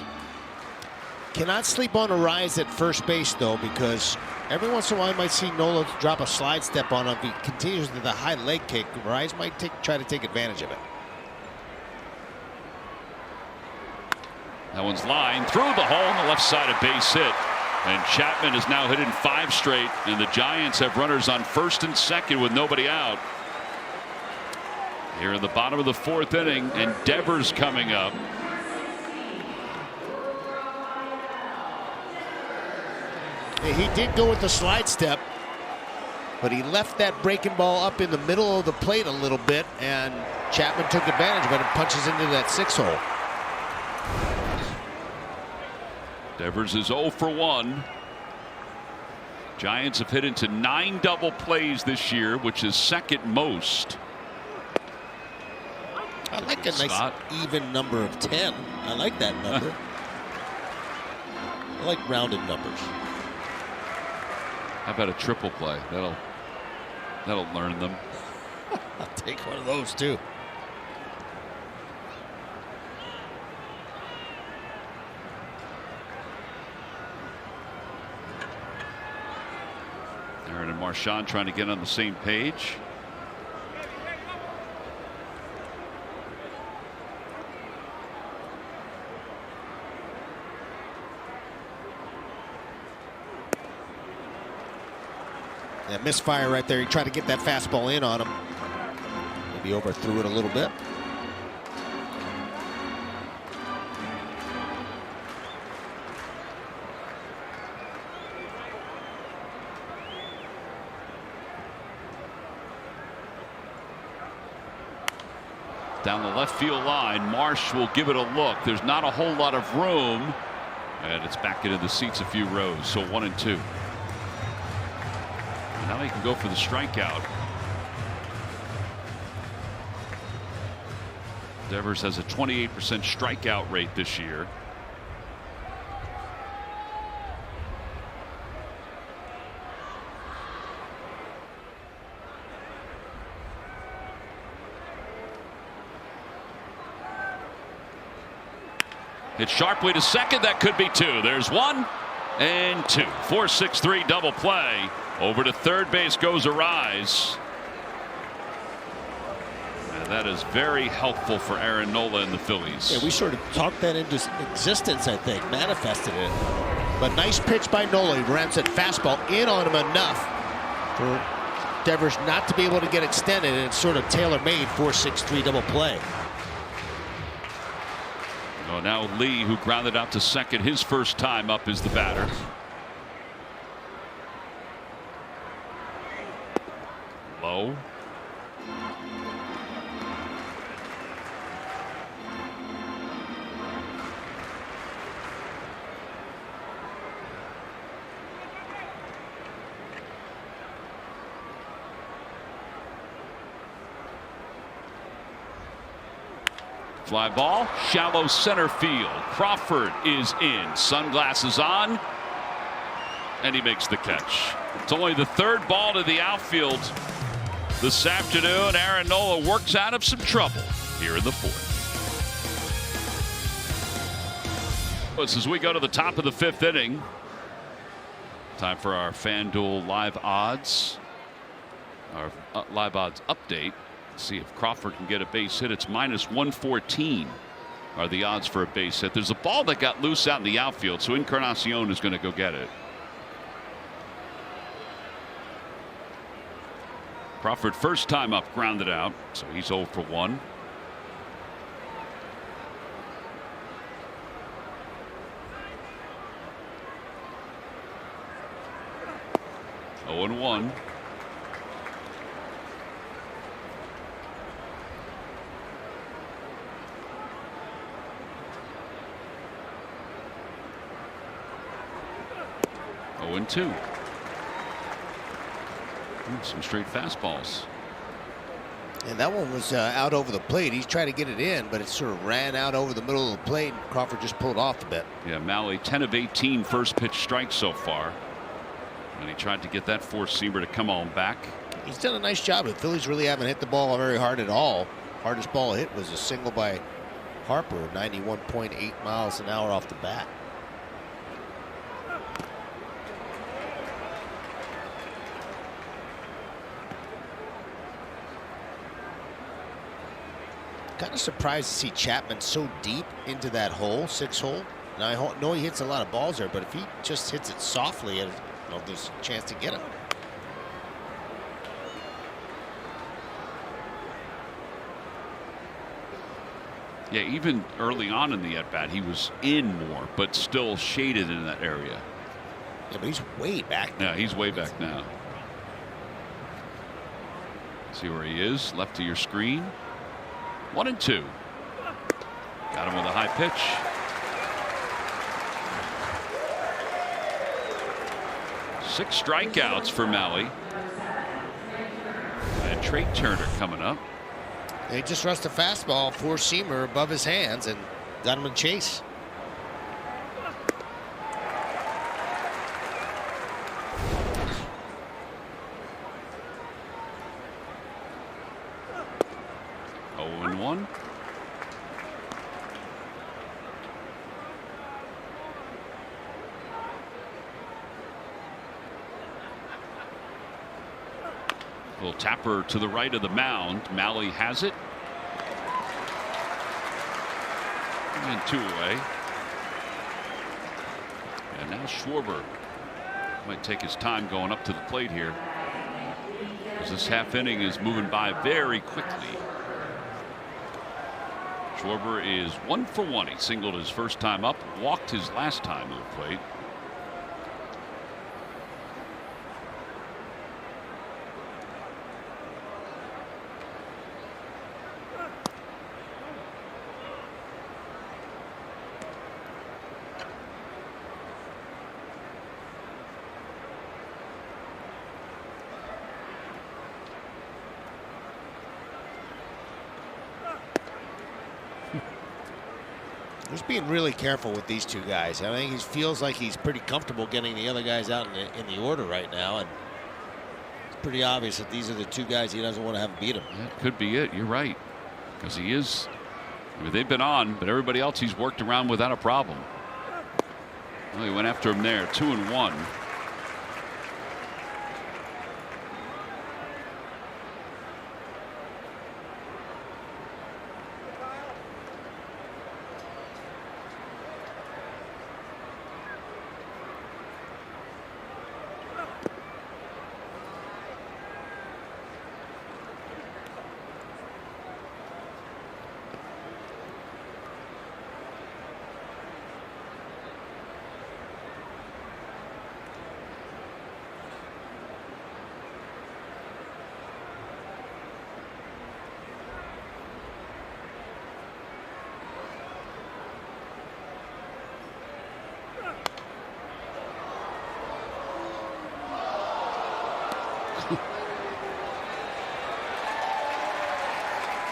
Cannot sleep on a rise at first base though, because every once in a while you might see Nola drop a slide step on him. If he continues with the high leg kick, Rise might try to take advantage of it. That one's lined through the hole on the left side, of base hit. And Chapman is now hitting 5 straight, and the Giants have runners on first and second with nobody out. Here in the bottom of the 4th inning, and Devers coming up. He did go with the slide step, but he left that breaking ball up in the middle of the plate a little bit, and Chapman took advantage of it and punches into that 6 hole. Devers is 0 for 1. Giants have hit into 9 double plays this year, which is second most. I like a nice even number of 10. I like that number. I like rounded numbers. How about a triple play? That'll learn them. I'll take one of those too. Aaron and Marchand trying to get on the same page. Yeah, misfire right there. He tried to get that fastball in on him. Maybe overthrew it a little bit. Down the left field line, Marsh will give it a look. There's not a whole lot of room, And it's back into the seats a few rows. So 1-2. And now he can go for the strikeout. Devers has a 28% strikeout rate this year. Hit sharply to second. That could be two. There's 1 and 2. 4-6-3 double play. Over to third base goes Arise. And that is very helpful for Aaron Nola and the Phillies. Yeah, we sort of talked that into existence, I think, manifested it. But nice pitch by Nola. He rams that fastball in on him enough for Devers not to be able to get extended, and it's sort of tailor-made 4-6-3 double play. Oh, now Lee, who grounded out to second his first time up, is the batter. Low. Fly ball, shallow center field. Crawford is in, sunglasses on, and he makes the catch. It's only the third ball to the outfield this afternoon. Aaron Nola works out of some trouble here in the fourth. As we go to the top of the fifth inning, time for our FanDuel live odds, our live odds update. See if Crawford can get a base hit. It's -114 are the odds for a base hit. There's a ball that got loose out in the outfield, so Encarnacion is going to go get it. Crawford first time up, grounded out, so he's 0 for 1. Oh and 1. Oh and 2. Some straight fastballs. And that one was out over the plate. He's trying to get it in, but it sort of ran out over the middle of the plate. Crawford just pulled off a bit. Yeah, Mahle 10 of 18 first pitch strikes so far. And he tried to get that four-seamer to come on back. He's done a nice job. The Phillies really haven't hit the ball very hard at all. Hardest ball hit was a single by Harper, 91.8 miles an hour off the bat. Kind of surprised to see Chapman so deep into that hole, 6 hole. And I know he hits a lot of balls there, but if he just hits it softly, there's a chance to get him. Yeah, even early on in the at-bat, he was in more, but still shaded in that area. Yeah, but he's way back. Yeah, he's way back now. See where he is, left of your screen. 1 and 2. Got him with a high pitch. Six strikeouts for Mahle. And Trey Turner coming up. They just rushed a fastball, four-seamer above his hands, and got him in chase. Little tapper to the right of the mound. Mahle has it. And 2 away. And now Schwarber might take his time going up to the plate here, as this half inning is moving by very quickly. Schwarber is 1 for 1. He singled his first time up, walked his last time to the plate. Just being really careful with these two guys. I think he feels like he's pretty comfortable getting the other guys out in the order right now, and it's pretty obvious that these are the two guys he doesn't want to have beat him. That could be it. You're right, because he is. I mean, they've been on, but everybody else he's worked around without a problem. Well, he went after him there, 2-1.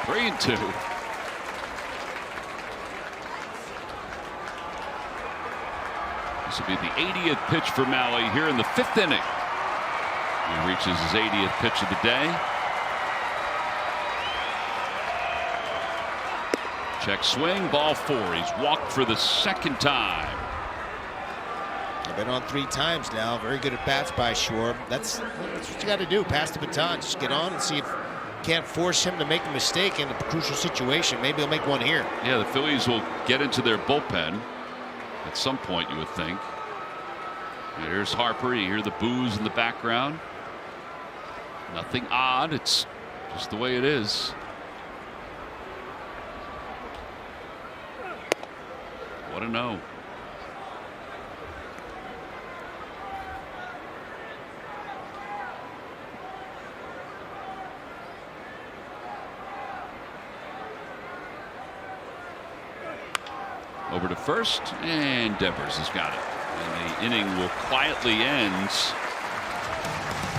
Three and two. This will be the 80th pitch for Mahle here in the 5th inning. He reaches his 80th pitch of the day. Check swing, ball 4. He's walked for the 2nd time. I've been on 3 times now. Very good at bats by Shore. That's what you got to do. Pass the baton. Just get on and see if can't force him to make a mistake in a crucial situation. Maybe he'll make one here. Yeah, the Phillies will get into their bullpen at some point, you would think. Here's Harper. You hear the boos in the background. Nothing odd. It's just the way it is. What a no. Over to first, and Devers has got it. And the inning will quietly end.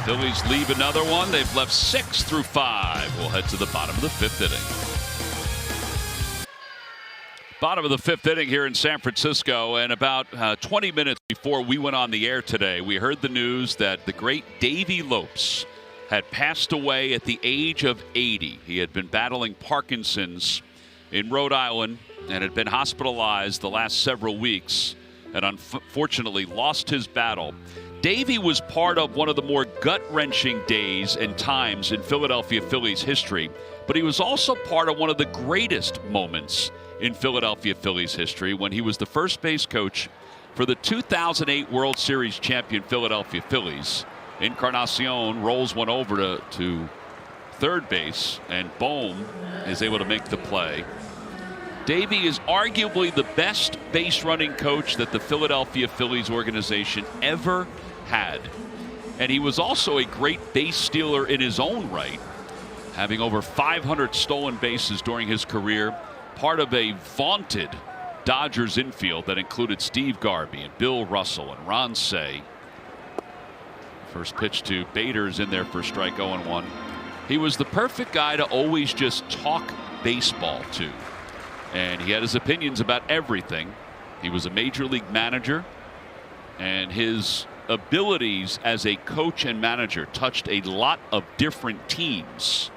Phillies leave another one. They've left 6 through 5. We'll head to the bottom of the 5th inning. Bottom of the 5th inning here in San Francisco, and about 20 minutes before we went on the air today, we heard the news that the great Davey Lopes had passed away at the age of 80. He had been battling Parkinson's in Rhode Island and had been hospitalized the last several weeks and unfortunately lost his battle. Davey was part of one of the more gut-wrenching days and times in Philadelphia Phillies history, but he was also part of one of the greatest moments in Philadelphia Phillies history when he was the first base coach for the 2008 World Series champion Philadelphia Phillies. Encarnacion rolls one over to third base, and Bohm is able to make the play. Davey is arguably the best base running coach that the Philadelphia Phillies organization ever had. And he was also a great base stealer in his own right, having over 500 stolen bases during his career, part of a vaunted Dodgers infield that included Steve Garvey and Bill Russell and Ron Cey. First pitch to Bader's in there for strike 0-1. He was the perfect guy to always just talk baseball to. And he had his opinions about everything. He was a major league manager, and his abilities as a coach and manager touched a lot of different teams,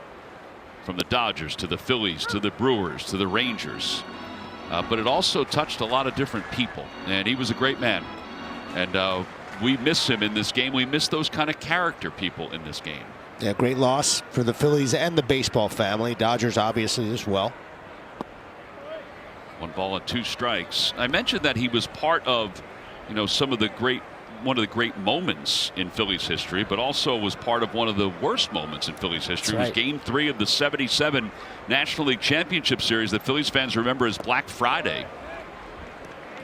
from the Dodgers to the Phillies to the Brewers to the Rangers. But it also touched a lot of different people, and he was a great man. And we miss him in this game. We miss those kind of character people in this game. Yeah, great loss for the Phillies and the baseball family. Dodgers obviously as well. 1 ball and 2 strikes. I mentioned that he was part of, some of the one of the great moments in Phillies history, but also was part of one of the worst moments in Phillies history. That's It was Game 3 of the '77 National League Championship Series that Phillies fans remember as Black Friday,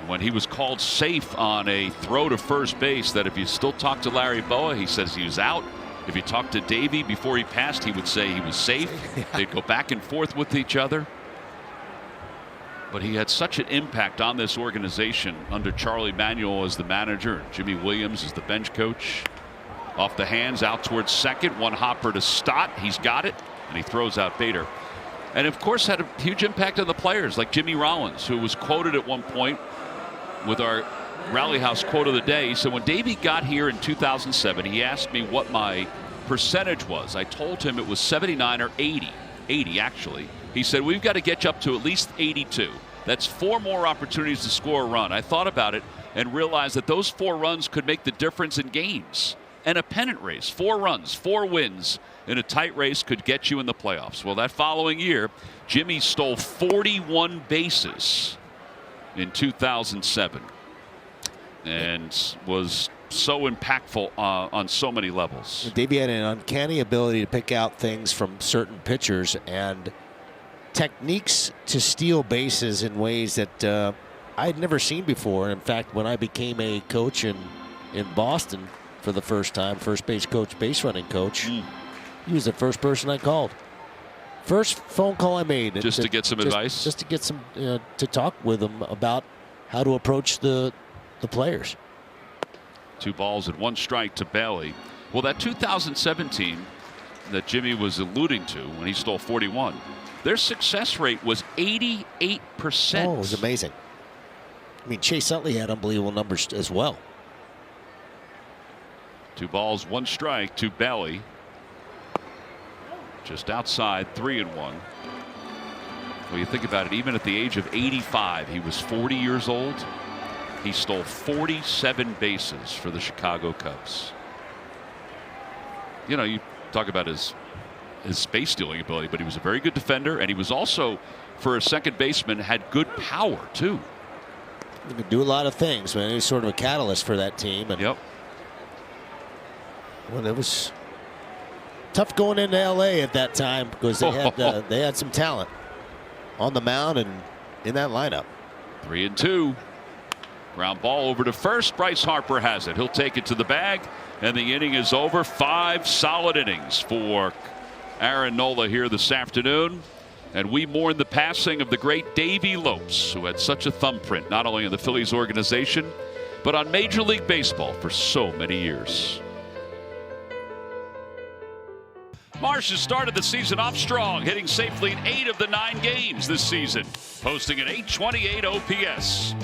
when he was called safe on a throw to first base. That if you still talk to Larry Boa, he says he was out. If you talked to Davey before he passed, he would say he was safe. Yeah. They'd go back and forth with each other. But he had such an impact on this organization under Charlie Manuel as the manager and Jimmy Williams as the bench coach. Off the hands, out towards second. One hopper to Stott. He's got it, and he throws out Bader. And of course had a huge impact on the players like Jimmy Rollins, who was quoted at one point with our Rally House quote of the day. So when Davey got here in 2007, he asked me what my percentage was. I told him it was 79 or 80. 80 actually. He said, we've got to get you up to at least 82. That's 4 more opportunities to score a run. I thought about it and realized that those 4 runs could make the difference in games. And a pennant race, 4 runs, 4 wins in a tight race could get you in the playoffs. Well, that following year, Jimmy stole 41 bases in 2007 and was so impactful on so many levels. Davey had an uncanny ability to pick out things from certain pitchers and techniques to steal bases in ways that I had never seen before. In fact, when I became a coach in Boston for the first time, first base coach, base running coach, he was the first person I called. First phone call I made. Just to get some advice? Just to get some, to talk with him about how to approach the players. 2 balls and 1 strike to Bailey. Well, that 2017 that Jimmy was alluding to when he stole 41, their success rate was 88%. Oh, it was amazing. I mean, Chase Utley had unbelievable numbers as well. 2 balls, 1 strike to Bailey. Just outside, 3-1. Well, you think about it, even at the age of 85, he was 40 years old. He stole 47 bases for the Chicago Cubs. You know, you talk about his base stealing ability, but he was a very good defender, and he was also, for a second baseman, had good power too. He could do a lot of things, man. He was sort of a catalyst for that team. And yep. Well, it was tough going into LA at that time because they had some talent on the mound and in that lineup. 3-2. Ground ball over to first. Bryce Harper has it. He'll take it to the bag, and the inning is over. 5 solid innings for Aaron Nola here this afternoon. And we mourn the passing of the great Davey Lopes, who had such a thumbprint not only in the Phillies organization, but on Major League Baseball for so many years. Marsh has started the season off strong, hitting safely in 8 of the 9 games this season, posting an .828 OPS.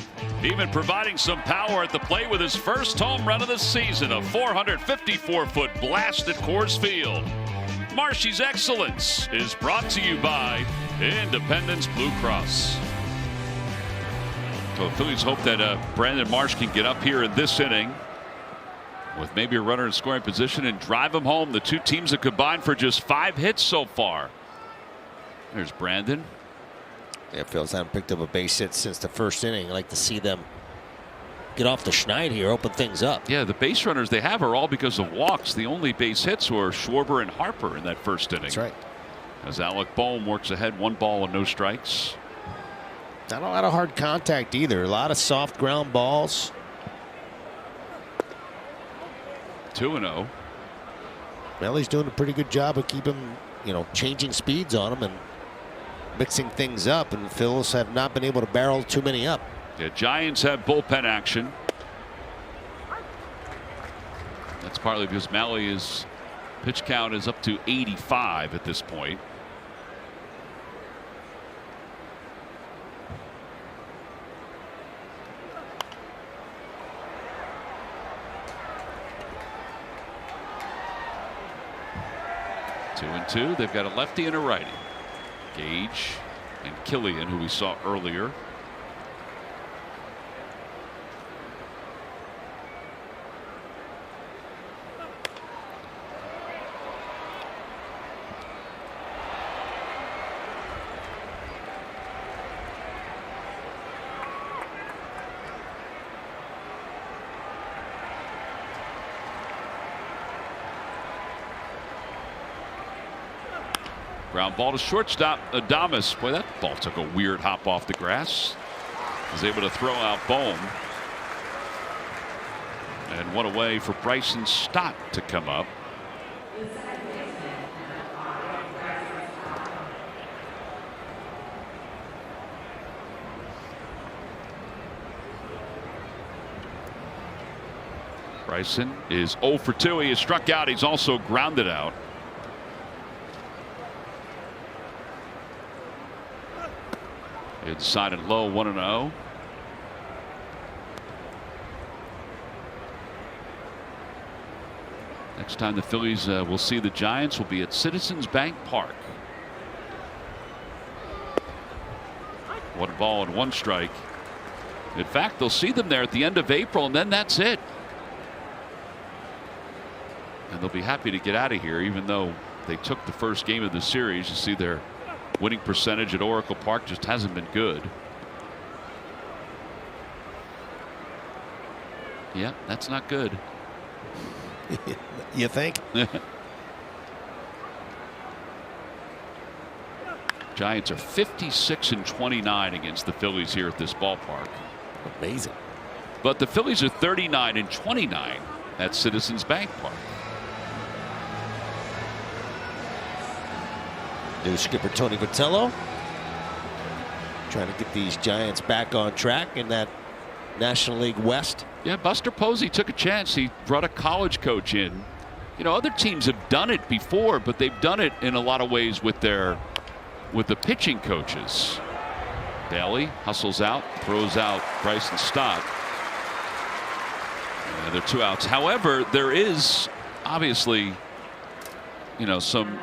Even providing some power at the plate with his first home run of the season, a 454-foot blast at Coors Field. Marshy's excellence is brought to you by Independence Blue Cross. So the Phillies hope that Brandon Marsh can get up here in this inning with maybe a runner in scoring position and drive him home. The 2 teams have combined for just 5 hits so far. There's Brandon. Yeah, Phillies haven't picked up a base hit since the first inning. I'd like to see them get off the schneid here, open things up. Yeah, the base runners they have are all because of walks. The only base hits were Schwarber and Harper in that first inning. That's right. As Alec Boehm works ahead, 1 ball and no strikes. Not a lot of hard contact either. A lot of soft ground balls. 2-0. Well, he's doing a pretty good job of keeping, changing speeds on him and mixing things up, and the Phillies have not been able to barrel too many up. The Giants have bullpen action. That's partly because Mally's pitch count is up to 85 at this point. Two and two. They've got a lefty and a righty. Gage and Killian, who we saw earlier. Ground ball to shortstop Adames. Boy, that ball took a weird hop off the grass. Was able to throw out Boehm. And one away for Bryson Stott to come up. Bryson is 0 for 2. He is struck out. He's also grounded out. Inside and low, 1-0. Next time the Phillies will see the Giants will be at Citizens Bank Park. 1 ball and 1 strike. In fact, they'll see them there at the end of April, and then that's it. And they'll be happy to get out of here, even though they took the first game of the series. You see their winning percentage at Oracle Park just hasn't been good. Yeah, that's not good. You think? Giants are 56-29 against the Phillies here at this ballpark. Amazing. But the Phillies are 39-29 at Citizens Bank Park. New skipper Tony Vitello trying to get these Giants back on track in that National League West. Yeah, Buster Posey took a chance. He brought a college coach in. You know, other teams have done it before, but they've done it in a lot of ways with the pitching coaches. Bailey hustles out, throws out Bryson Stott. And they're 2 outs. However, there is obviously, you know, some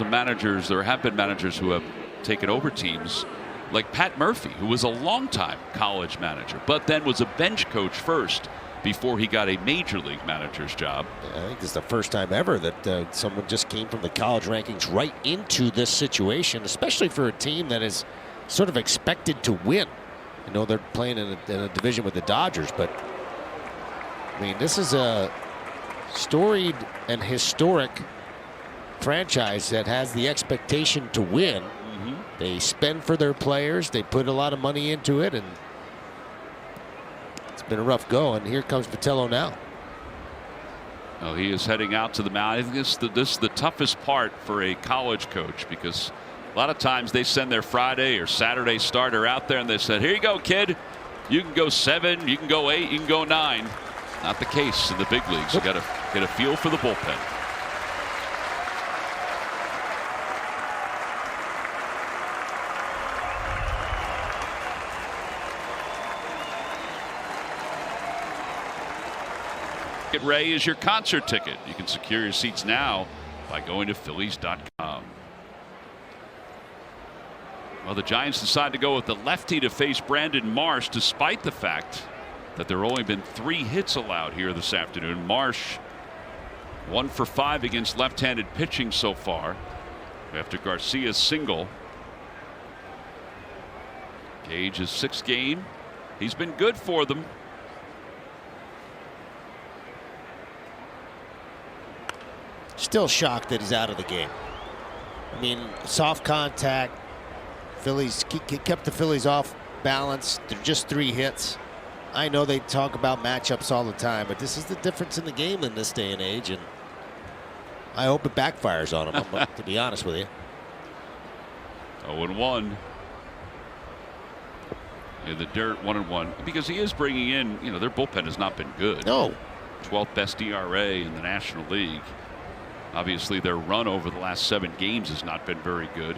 managers, there have been managers who have taken over teams, like Pat Murphy, who was a longtime college manager, but then was a bench coach first before he got a major league manager's job. I think this is the first time ever that someone just came from the college rankings right into this situation, especially for a team that is sort of expected to win. You know, they're playing in a division with the Dodgers, but I mean, this is a storied and historic franchise that has the expectation to win. They spend for their players. They put a lot of money into it, and it's been a rough go. And here comes Vitello now. Oh, he is heading out to the mound. I think this is the toughest part for a college coach, because a lot of times they send their Friday or Saturday starter out there and they said, here you go, kid. You can go 7, you can go 8, you can go 9. Not the case in the big leagues. You got to get a feel for the bullpen. Ray is your concert ticket. You can secure your seats now by going to Phillies.com. Well, the Giants decide to go with the lefty to face Brandon Marsh, despite the fact that there have only been 3 hits allowed here this afternoon. Marsh 1 for 5 against left-handed pitching so far after Garcia's single. Gage's 6th game. He's been good for them. Still shocked that he's out of the game. I mean, soft contact. Phillies kept the Phillies off balance. They're just 3 hits. I know they talk about matchups all the time, but this is the difference in the game in this day and age, and I hope it backfires on him, to be honest with you. 0-1. In the dirt, 1-1, because he is bringing in, you know, their bullpen has not been good. No. 12th best ERA in the National League. Obviously, their run over the last 7 games has not been very good.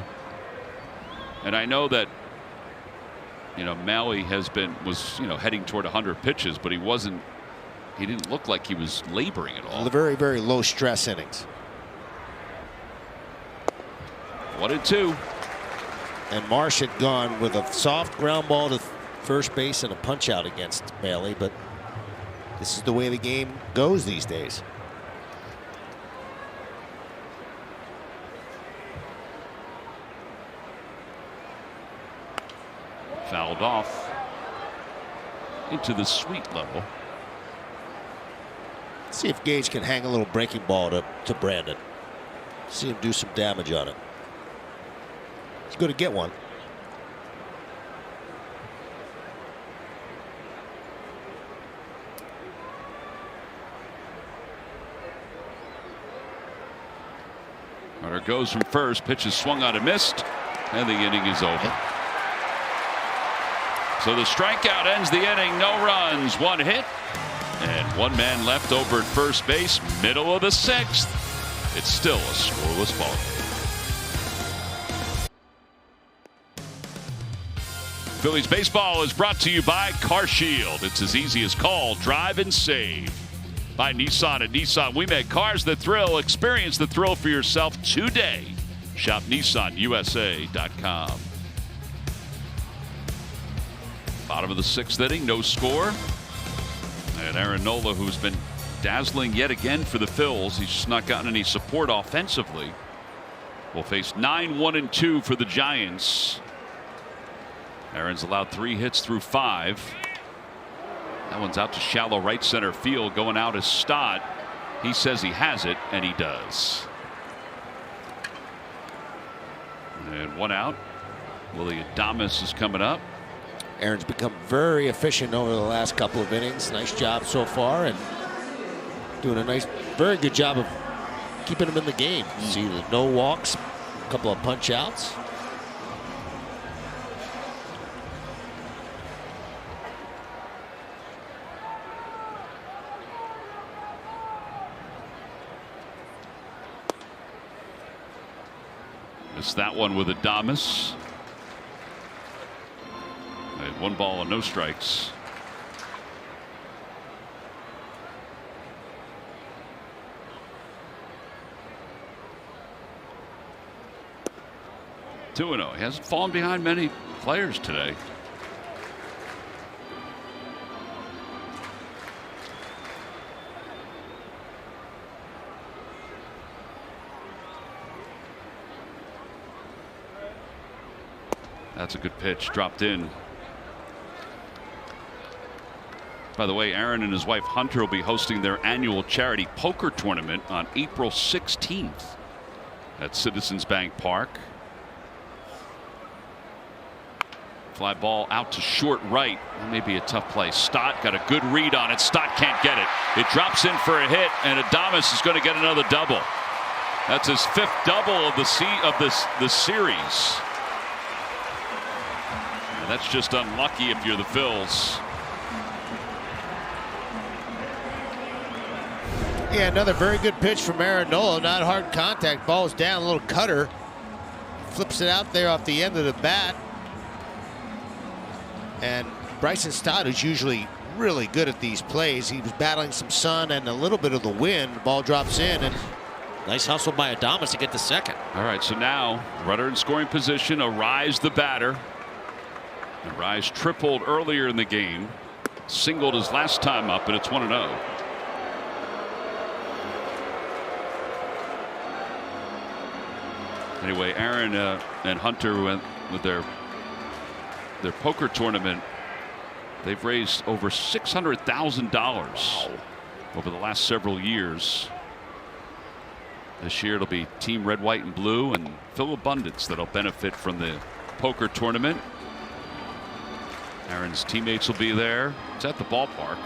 And I know that, you know, Mahle was heading toward 100 pitches, but he didn't look like he was laboring at all. The very, very low stress innings. 1-2. And Marsh had gone with a soft ground ball to first base and a punch out against Mahle, but this is the way the game goes these days. Fouled off into the sweet level. See if Gage can hang a little breaking ball to Brandon. See him do some damage on it. He's going to get one. Runner goes from first. Pitch is swung on and missed, and the inning is over. So the strikeout ends the inning. No runs, 1 hit, and 1 man left over at first base. Middle of the 6th. It's still a scoreless ball game. Phillies baseball is brought to you by CarShield. It's as easy as call, drive, and save. By Nissan. At Nissan, we make cars that thrill. Experience the thrill for yourself today. Shop NissanUSA.com. Bottom of the 6th inning, no score. And Aaron Nola, who's been dazzling yet again for the Phils. He's just not gotten any support offensively. Will face 9-1-2 for the Giants. Aaron's allowed 3 hits through 5. That one's out to shallow right center field. Going out is Stott. He says he has it, and he does. And 1 out. Willie Adames is coming up. Aaron's become very efficient over the last couple of innings. Nice job so far, and doing a very good job of keeping him in the game. See the no walks, a couple of punch outs. Missed that one with Adames. And 1 ball and no strikes. Two and 0. He hasn't fallen behind many players today. That's a good pitch, dropped in. By the way, Aaron and his wife Hunter will be hosting their annual charity poker tournament on April 16th at Citizens Bank Park. Fly ball out to short right. That may be a tough play. Stott got a good read on it. Stott can't get it. It drops in for a hit, and Adames is going to get another double. That's his 5th double of the series. And that's just unlucky if you're the Phils. Yeah, another very good pitch from Aaron Nola. Not hard contact. Ball's down, a little cutter. Flips it out there off the end of the bat. And Bryson Stott, who's usually really good at these plays, he was battling some sun and a little bit of the wind. The ball drops in, and nice hustle by Adames to get the second. All right, so now runner in scoring position. Arise the batter. Arise tripled earlier in the game. Singled his last time up, and it's 1-0. Anyway, Aaron and Hunter went with their poker tournament. They've raised over $600,000 over the last several years. This year it'll be Team Red, White, and Blue and Phil Abundance that'll benefit from the poker tournament. Aaron's teammates will be there. It's at the ballpark.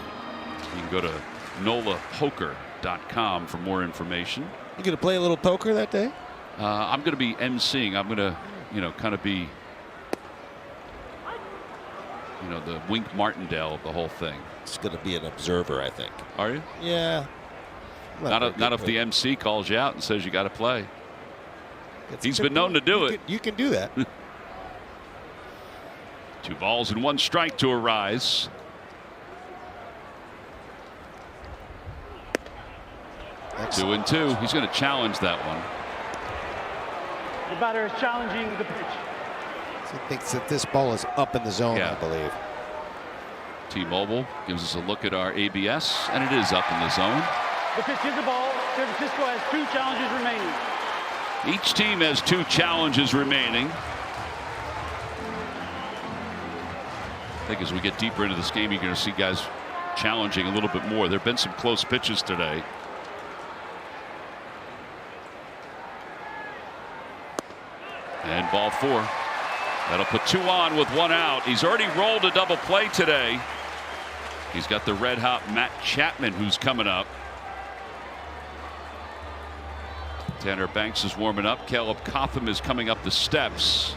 You can go to nolapoker.com for more information. You gonna play a little poker that day? I'm going to be emceeing. I'm going to, kind of be, the Wink Martindale of the whole thing. It's going to be an observer, I think. Are you? Yeah. Not if the MC calls you out and says you got to play. He's been known to do it. You can do that. 2 balls and 1 strike to Arise. Excellent. 2-2. He's going to challenge that one. The batter is challenging the pitch. He thinks that this ball is up in the zone, yeah. I believe. T-Mobile gives us a look at our ABS, and it is up in the zone. The pitch is a ball. San Francisco has 2 challenges remaining. Each team has 2 challenges remaining. I think as we get deeper into this game, you're going to see guys challenging a little bit more. There have been some close pitches today. And ball 4. That'll put 2 on with 1 out. He's already rolled a double play today. He's got the red hot Matt Chapman, who's coming up. Tanner Banks is warming up. Caleb Cotham is coming up the steps.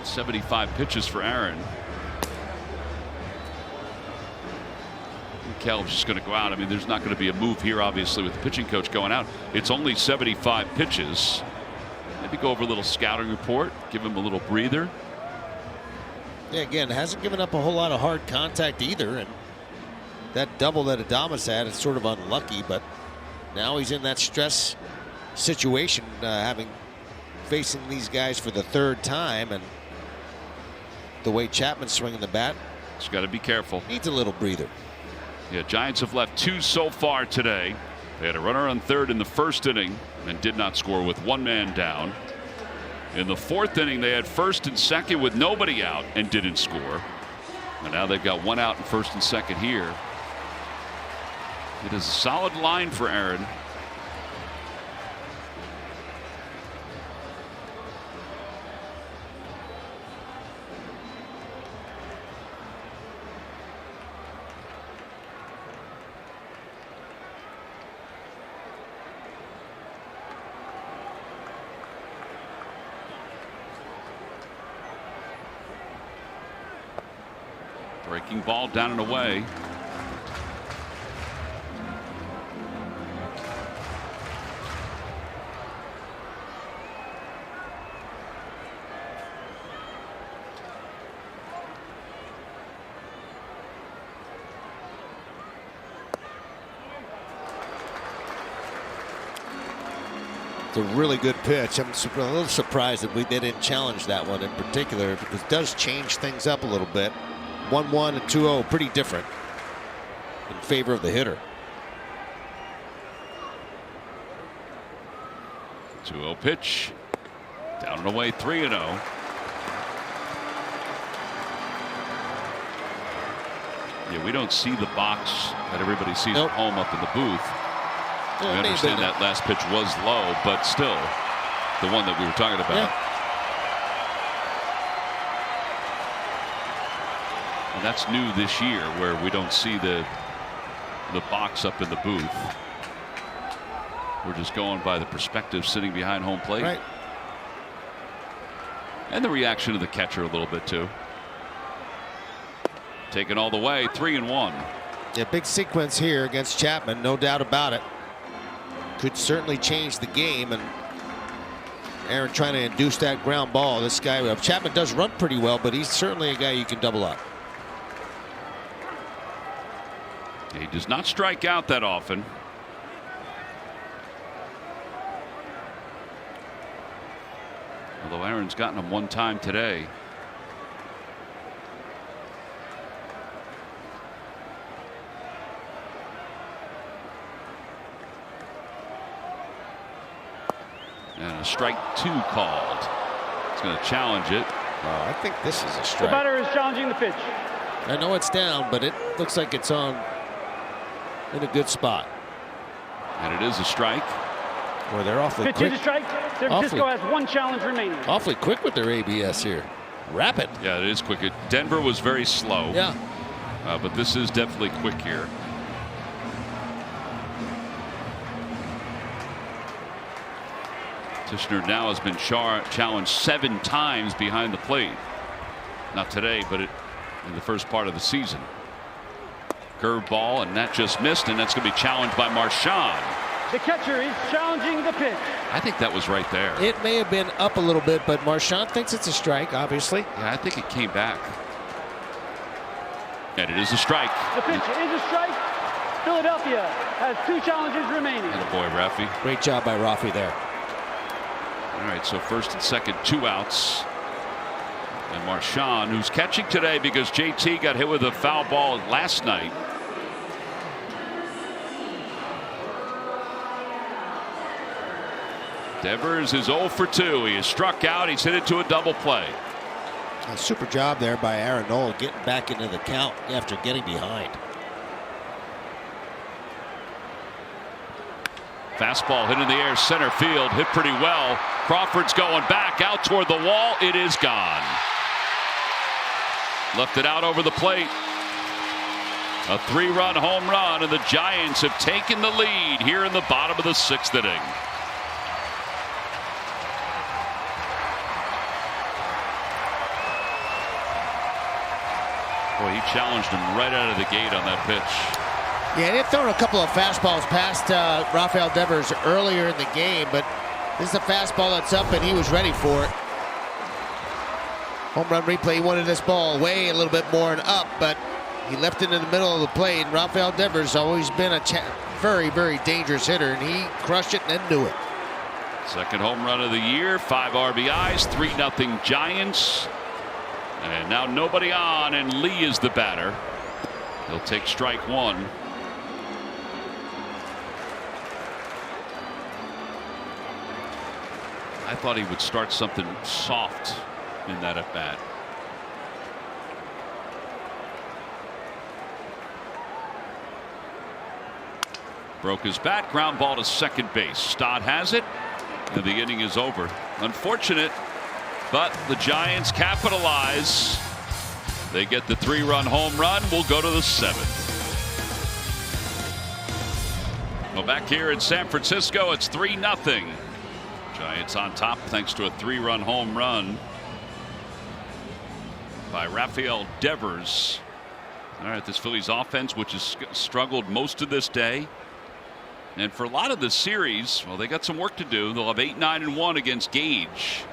75 pitches for Aaron. Caleb's just going to go out. I mean, there's not going to be a move here, obviously, with the pitching coach going out. It's only 75 pitches. Maybe go over a little scouting report, give him a little breather. Yeah, again, hasn't given up a whole lot of hard contact either. And that double that Adames had, it's sort of unlucky, but now he's in that stress situation, facing these guys for the third time, and the way Chapman's swinging the bat, he's got to be careful. Needs a little breather. Yeah, Giants have left 2 so far today. They had a runner on third in the first inning and did not score with 1 man down. In the 4th inning, they had first and second with nobody out and didn't score. And now they've got 1 out in first and second here. It is a solid line for Aaron. Breaking ball down and away. It's a really good pitch. I'm a little surprised that they didn't challenge that one in particular, because it does change things up a little bit. 1-1 and 2-0, pretty different in favor of the hitter. 2-0 pitch. Down and away, 3-0. Yeah, we don't see the box that everybody sees at home up in the booth. Yeah, we understand that last pitch was low, but still the one that we were talking about. Yeah. And that's new this year, where we don't see the box up in the booth. We're just going by the perspective sitting behind home plate. Right. And the reaction of the catcher a little bit too. Taken all the way, 3-1. Yeah, big sequence here against Chapman, no doubt about it. Could certainly change the game, and Aaron trying to induce that ground ball. This guy, Chapman does run pretty well, but he's certainly a guy you can double up. He does not strike out that often. Although Aaron's gotten him 1 time today. And a strike 2 called. He's going to challenge it. I think this is a The strike. batter is challenging the pitch. I know it's down, but it looks like it's on in a good spot. And it is a strike. Boy, they're awfully Pitch quick. is a strike. San Francisco has 1 challenge remaining. Awfully quick with their ABS here. Rapid. Yeah, it is quick. Denver was very slow. Yeah. But this is definitely quick here. Tishner now has been challenged 7 times behind the plate. Not today, but in the first part of the season. Curveball, and that just missed, and that's going to be challenged by Marchand. The catcher is challenging the pitch. I think that was right there. It may have been up a little bit, but Marchand thinks it's a strike, obviously. Yeah, I think it came back. And it is a strike. The pitch is a strike. Philadelphia has 2 challenges remaining. And a boy, Rafi. Great job by Rafi there. All right, so first and second, 2 outs. And Marchand, who's catching today because JT got hit with a foul ball last night. Devers is 0 for 2. He is struck out. He's hit it to a double play. A super job there by Aaron Noel, getting back into the count after getting behind. Fastball hit in the air, center field, hit pretty well. Crawford's going back out toward the wall. It is gone. Left it out over the plate. A 3-run home run, and the Giants have taken the lead here in the bottom of the 6th inning. Boy, he challenged him right out of the gate on that pitch. Yeah, they've thrown a couple of fastballs past Rafael Devers earlier in the game, but This is a fastball that's up, and he was ready for it. Home run replay, he wanted this ball way a little bit more and up, but he left it in the middle of the plate. And Rafael Devers always been a very, very dangerous hitter, and he crushed it and then knew it. Second home run of the year, 5 RBIs, 3-0 Giants. And now nobody on, and Lee is the batter. He'll take strike one. I thought he would start something soft in that at bat. Broke his bat, ground ball to second base. Stott has it, and the inning is over. Unfortunate, but the Giants capitalize. They get the 3-run home run. We'll go to the 7th. Well, back here in San Francisco, it's 3-0. Giants on top thanks to a 3-run home run by Rafael Devers. All right, this Phillies offense, which has struggled most of this day. And for a lot of the series, well, they got some work to do. They'll have 8-9-1 against Gage.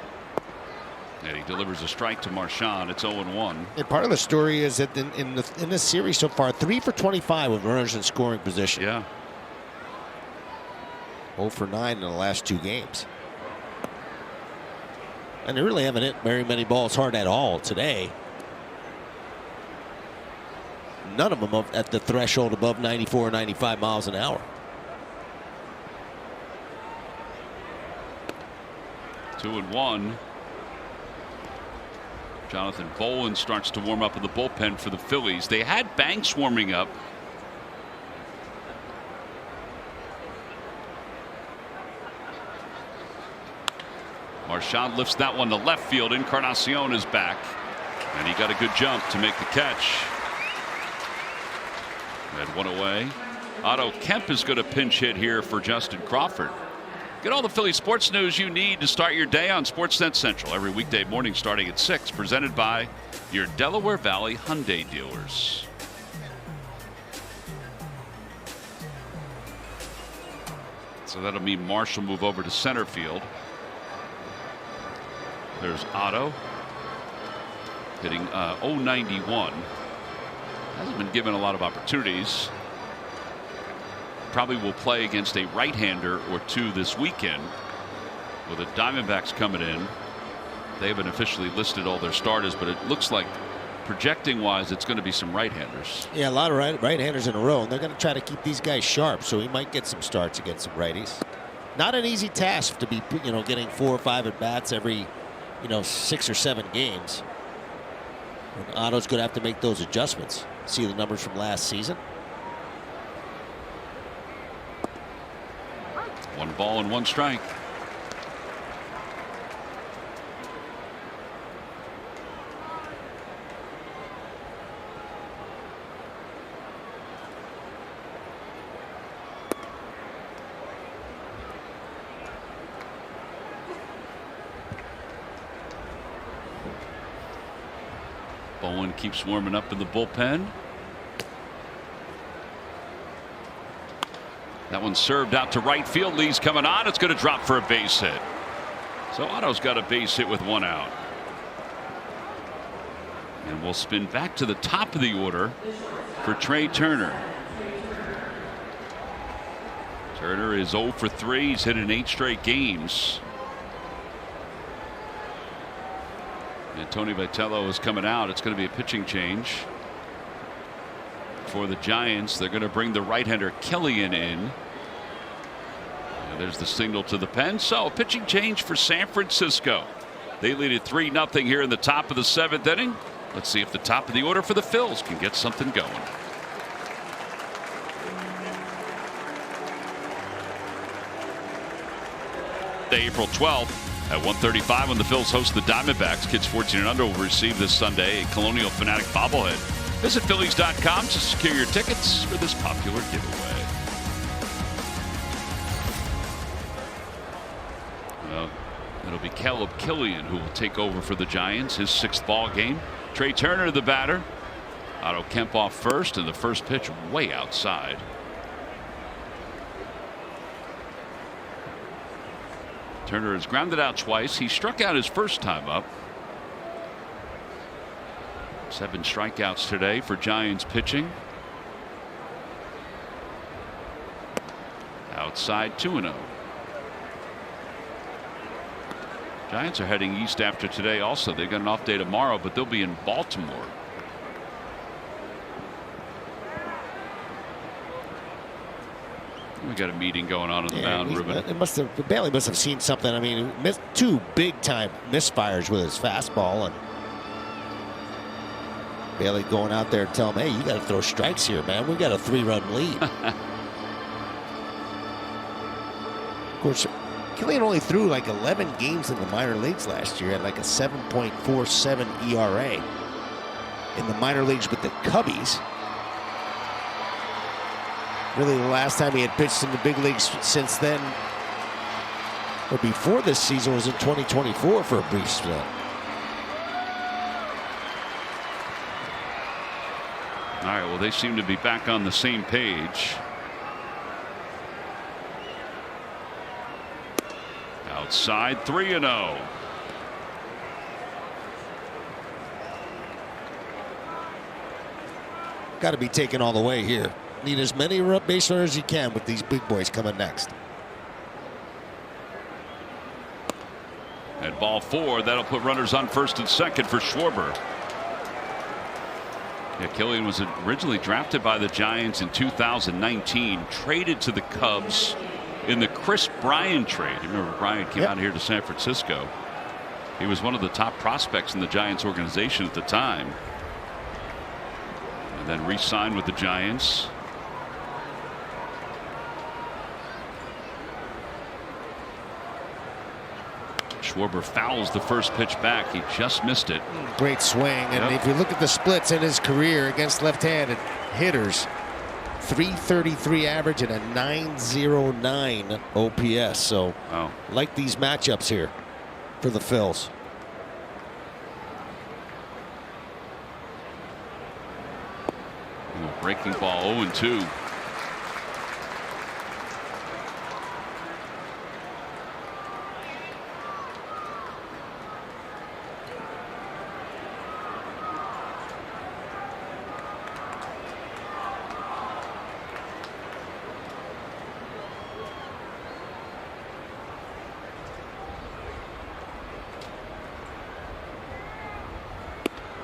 And he delivers a strike to Marchand. It's 0-1. And part of the story is that in this series so far, 3 for 25 with runners in scoring position. Yeah. 0 for 9 in the last 2 games. And they really haven't hit very many balls hard at all today. None of them at the threshold above 94 or 95 miles an hour. 2-1. Jonathan Bolin starts to warm up in the bullpen for the Phillies. They had Banks warming up. Marchand lifts that one to left field. Encarnacion is back, and he got a good jump to make the catch. Had one away. Otto Kemp is going to pinch hit here for Justin Crawford. Get all the Philly sports news you need to start your day on Sportsnet Central every weekday morning starting at 6, presented by your Delaware Valley Hyundai dealers. So that'll mean Marshall move over to center field. There's Otto hitting .091. Hasn't been given a lot of opportunities. Probably will play against a right-hander or two this weekend. With the Diamondbacks coming in, they haven't officially listed all their starters, but it looks like projecting-wise, it's going to be some right-handers. Yeah, a lot of right-handers in a row, and they're going to try to keep these guys sharp, so he might get some starts against some righties. Not an easy task to be, getting 4 or 5 at bats every, 6 or 7 games. And Otto's going to have to make those adjustments. See the numbers from last season. 1 ball and 1 strike. Bowen keeps warming up in the bullpen. That one served out to right field. Lee's coming on. It's going to drop for a base hit. So Otto's got a base hit with 1 out. And we'll spin back to the top of the order for Trey Turner. Turner is 0 for 3. He's hit in 8 straight games. And Tony Vitello is coming out. It's going to be a pitching change for the Giants. They're going to bring the right-hander Killian in. And there's the signal to the pen. So a pitching change for San Francisco. They lead it 3-0 here in the top of the 7th inning. Let's see if the top of the order for the Phils can get something going. April 12th at 1:35 when the Phils host the Diamondbacks. Kids 14 and under will receive this Sunday a Colonial Fanatic bobblehead. Visit Phillies.com to secure your tickets for this popular giveaway. Well, it'll be Caleb Killian who will take over for the Giants, his 6th ball game. Trey Turner the batter. Otto Kemp off first, and the first pitch way outside. Turner has grounded out twice. He struck out his first time up. 7 strikeouts today for Giants pitching. Outside 2-0. Giants are heading east after today also. They've got an off day tomorrow, but they'll be in Baltimore. We got a meeting going on the mound, Ruben. Bailey must have seen something. I mean, missed 2 big-time misfires with his fastball, and Bailey going out there telling him, hey, you got to throw strikes here, man. We got a 3-run lead. Of course, Killian only threw like 11 games in the minor leagues last year at like a 7.47 ERA in the minor leagues with the Cubbies. Really, the last time he had pitched in the big leagues since then, or before this season, was in 2024 for a brief spell. All right, well, they seem to be back on the same page. Outside 3-0. Got to be taken all the way here. Need as many base runners as you can with these big boys coming next. At ball 4, that'll put runners on first and second for Schwarber. Yeah, Killian was originally drafted by the Giants in 2019, traded to the Cubs in the Chris Bryant trade. You remember Bryant came out here to San Francisco. He was one of the top prospects in the Giants organization at the time. And then re-signed with the Giants. Schwarber fouls the first pitch back. He just missed it. Great swing. And if you look at the splits in his career against left-handed hitters, .333 average and a .909 OPS. So like these matchups here for the Phils. Breaking ball 0-2.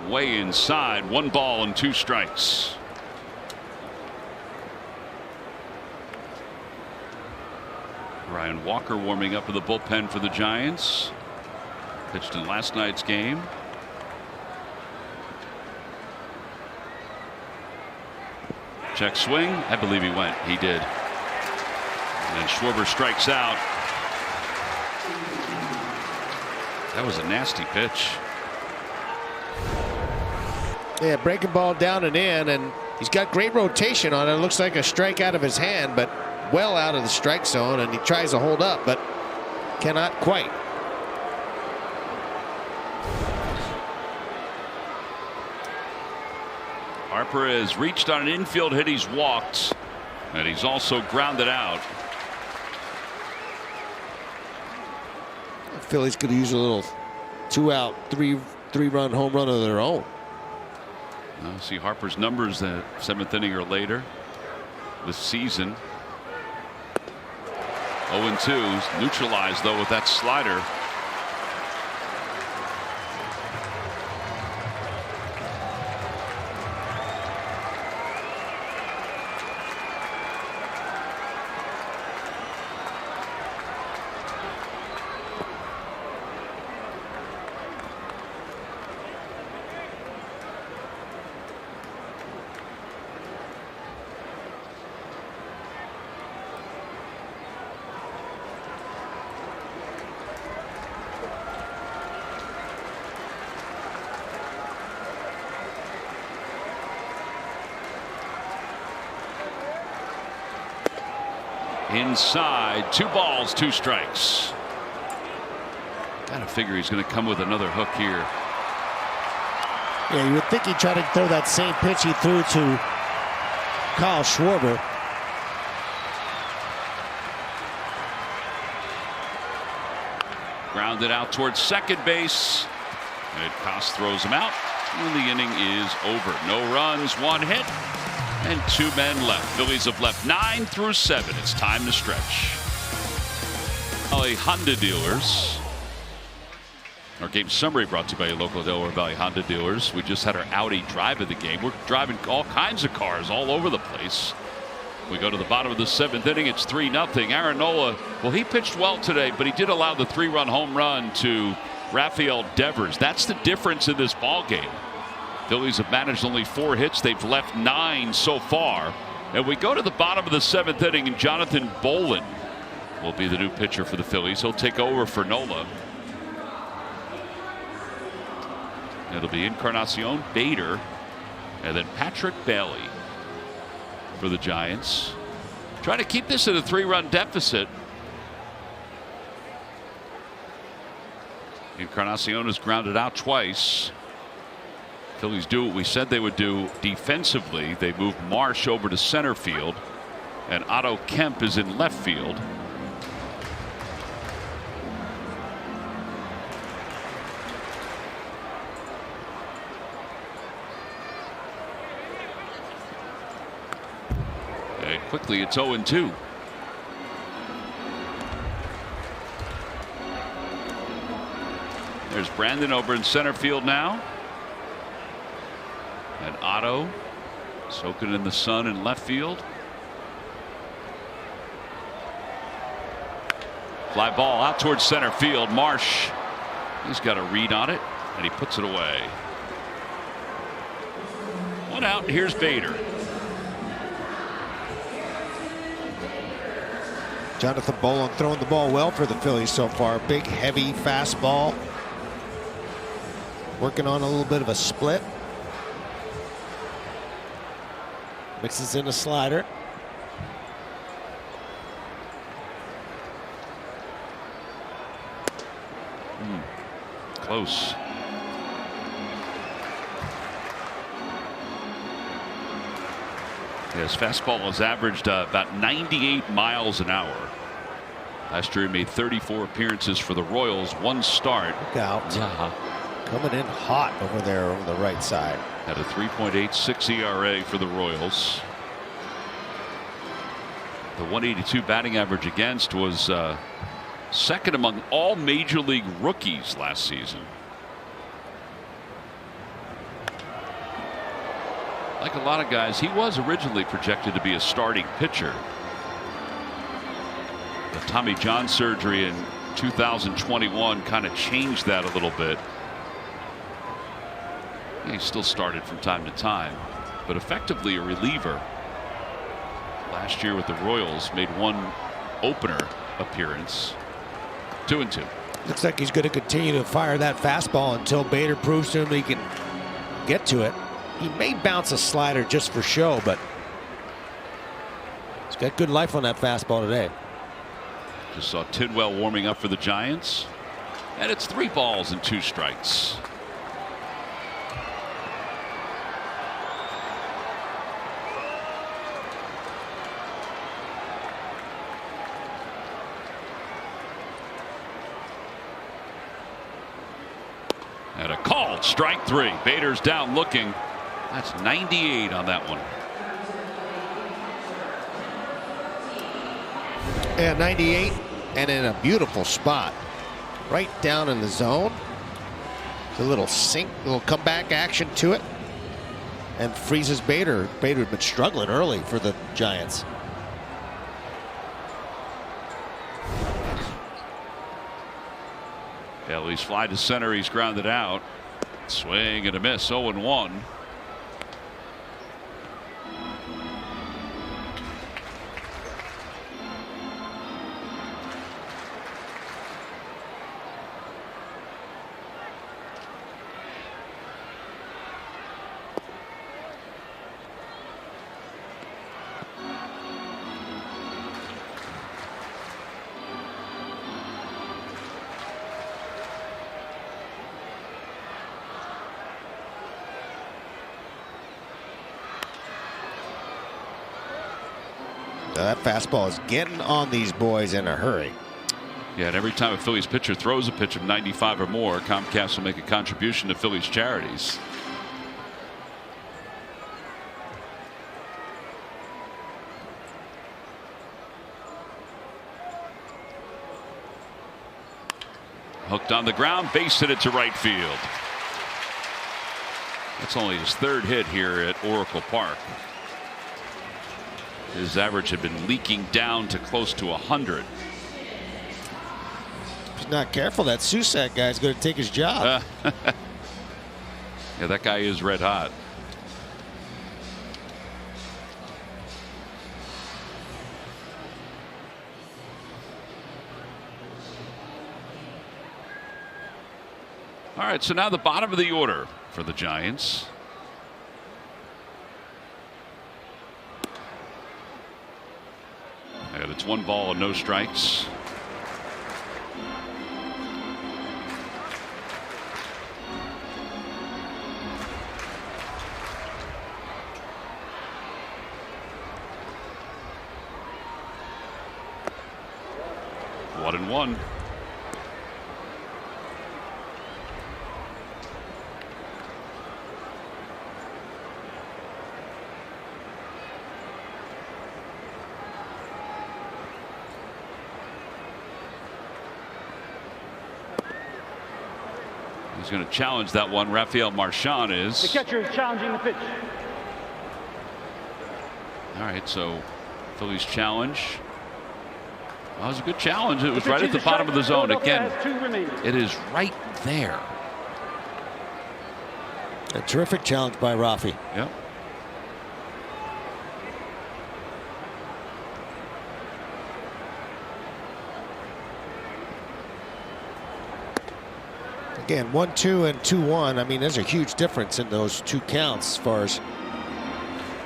Way inside, 1 ball and 2 strikes. Ryan Walker warming up in the bullpen for the Giants. Pitched in last night's game. Check swing. I believe he went. He did. And Schwarber strikes out. That was a nasty pitch. Yeah, breaking ball down and in, and he's got great rotation on it. It looks like a strike out of his hand, but well out of the strike zone, and he tries to hold up, but cannot quite. Harper has reached on an infield hit. He's walked, and he's also grounded out. The Phillies could use a little 2-out, three-run home run of their own. See Harper's numbers the 7th inning or later this season. 0-2, neutralized though with that slider. Inside, 2 balls, 2 strikes. Gotta figure he's going to come with another hook here. Yeah, you would think he'd try to throw that same pitch he threw to Kyle Schwarber. Grounded out towards second base. And Koss throws him out. And the inning is over. No runs, 1 hit, and 2 men left. Phillies have left 9 through 7. It's time to stretch. Valley Honda dealers. Our game summary brought to you by your local Delaware Valley Honda dealers. We just had our Audi drive of the game. We're driving all kinds of cars all over the place. We go to the bottom of the 7th inning. It's 3-0. Aaron Nola, well, he pitched well today, but he did allow the 3-run home run to Rafael Devers. That's the difference in this ball game. Phillies have managed only 4 hits. They've left 9 so far. And we go to the bottom of the 7th inning, and Jonathan Bolin will be the new pitcher for the Phillies. He'll take over for Nola. It'll be Encarnacion, Bader, and then Patrick Bailey for the Giants. Trying to keep this at a 3-run deficit. Encarnacion is grounded out twice. Phillies do what we said they would do defensively. They move Marsh over to center field, and Otto Kemp is in left field. And quickly, it's 0-2. There's Brandon over in center field now. And Otto soaking in the sun in left field. Fly ball out towards center field. Marsh, he's got a read on it, and he puts it away. 1 out. Here's Bader. Jonathan Bolin throwing the ball well for the Phillies so far. Big, heavy fastball. Working on a little bit of a split. Mixes in a slider. Close. His fastball has averaged about 98 miles an hour. Last year he made 34 appearances for the Royals, 1 start. Look out. Coming in hot over there over the right side. Had a 3.86 ERA for the Royals. The 182 batting average against was second among all major league rookies last season. Like a lot of guys, he was originally projected to be a starting pitcher. The Tommy John surgery in 2021 kind of changed that a little bit. He still started from time to time, but effectively a reliever. Last year with the Royals, made 1 opener appearance. 2-2. Looks like he's going to continue to fire that fastball until Bader proves to him he can get to it. He may bounce a slider just for show, but he's got good life on that fastball today. Just saw Tidwell warming up for the Giants, and it's 3 balls and 2 strikes. And a called strike 3. Bader's down looking. That's 98 on that one. Yeah, 98, and in a beautiful spot. Right down in the zone. It's a little sink, little comeback action to it. And freezes Bader. Bader had been struggling early for the Giants. Bailey's fly to center. He's grounded out. Swing and a miss. 0-1. Now that fastball is getting on these boys in a hurry. Yeah, and every time a Phillies pitcher throws a pitch of 95 or more, Comcast will make a contribution to Phillies charities. Hooked on the ground, base hit it to right field. That's only his third hit here at Oracle Park. His average had been leaking down to close to 100. If he's not careful, that Susac guy's going to take his job. Yeah, that guy is red hot. All right, so now the bottom of the order for the Giants. And it's 1 ball and no strikes. One and one. He's going to challenge that one. Rafael Marchand is. The catcher is challenging the pitch. All right, so Phillies challenge. Well, it was a good challenge. It was right at the bottom of the zone. Again, it is right there. A terrific challenge by Rafi. Yep. Again, 1-2 and 2-1. I mean, there's a huge difference in those two counts as far as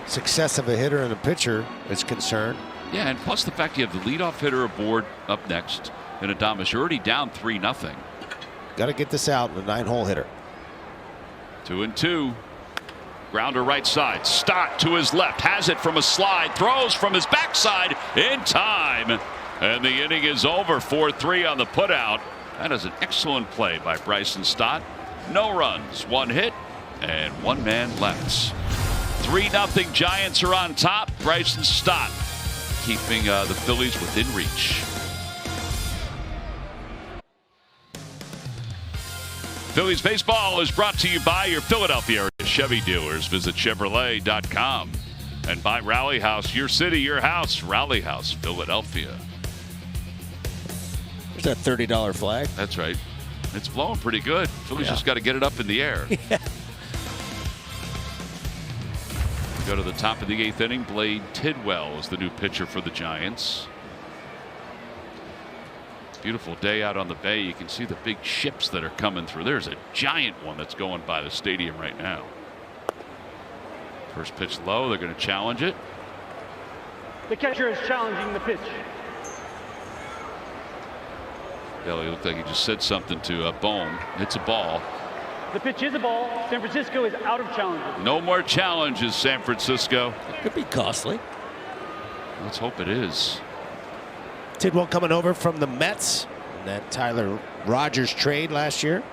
success of a hitter and a pitcher is concerned. Yeah, and plus the fact you have the leadoff hitter aboard up next in Adames. You're already down 3-0. Got to get this out in a 9-hole hitter. 2-2. Grounder right side. Stott to his left. Has it from a slide. Throws from his backside in time. And the inning is over. 4-3 on the putout. That is an excellent play by Bryson Stott. No runs, 1 hit, and 1 man left. 3-0 Giants are on top. Bryson Stott keeping the Phillies within reach. Phillies baseball is brought to you by your Philadelphia area Chevy dealers. Visit Chevrolet.com and by Rally House, your city, your house. Rally House, Philadelphia. There's that $30 flag. That's right. It's blowing pretty good. Phillies just got to get it up in the air. Yeah. Go to the top of the 8th inning. Blade Tidwell is the new pitcher for the Giants. Beautiful day out on the bay. You can see the big ships that are coming through. There's a giant one that's going by the stadium right now. First pitch low. They're going to challenge it. The catcher is challenging the pitch. Yeah, he looked like he just said something to Bohm. It's a ball. The pitch is a ball. San Francisco is out of challenges. No more challenges, San Francisco. Could be costly. Let's hope it is. Tidwell coming over from the Mets. And that Tyler Rogers trade last year.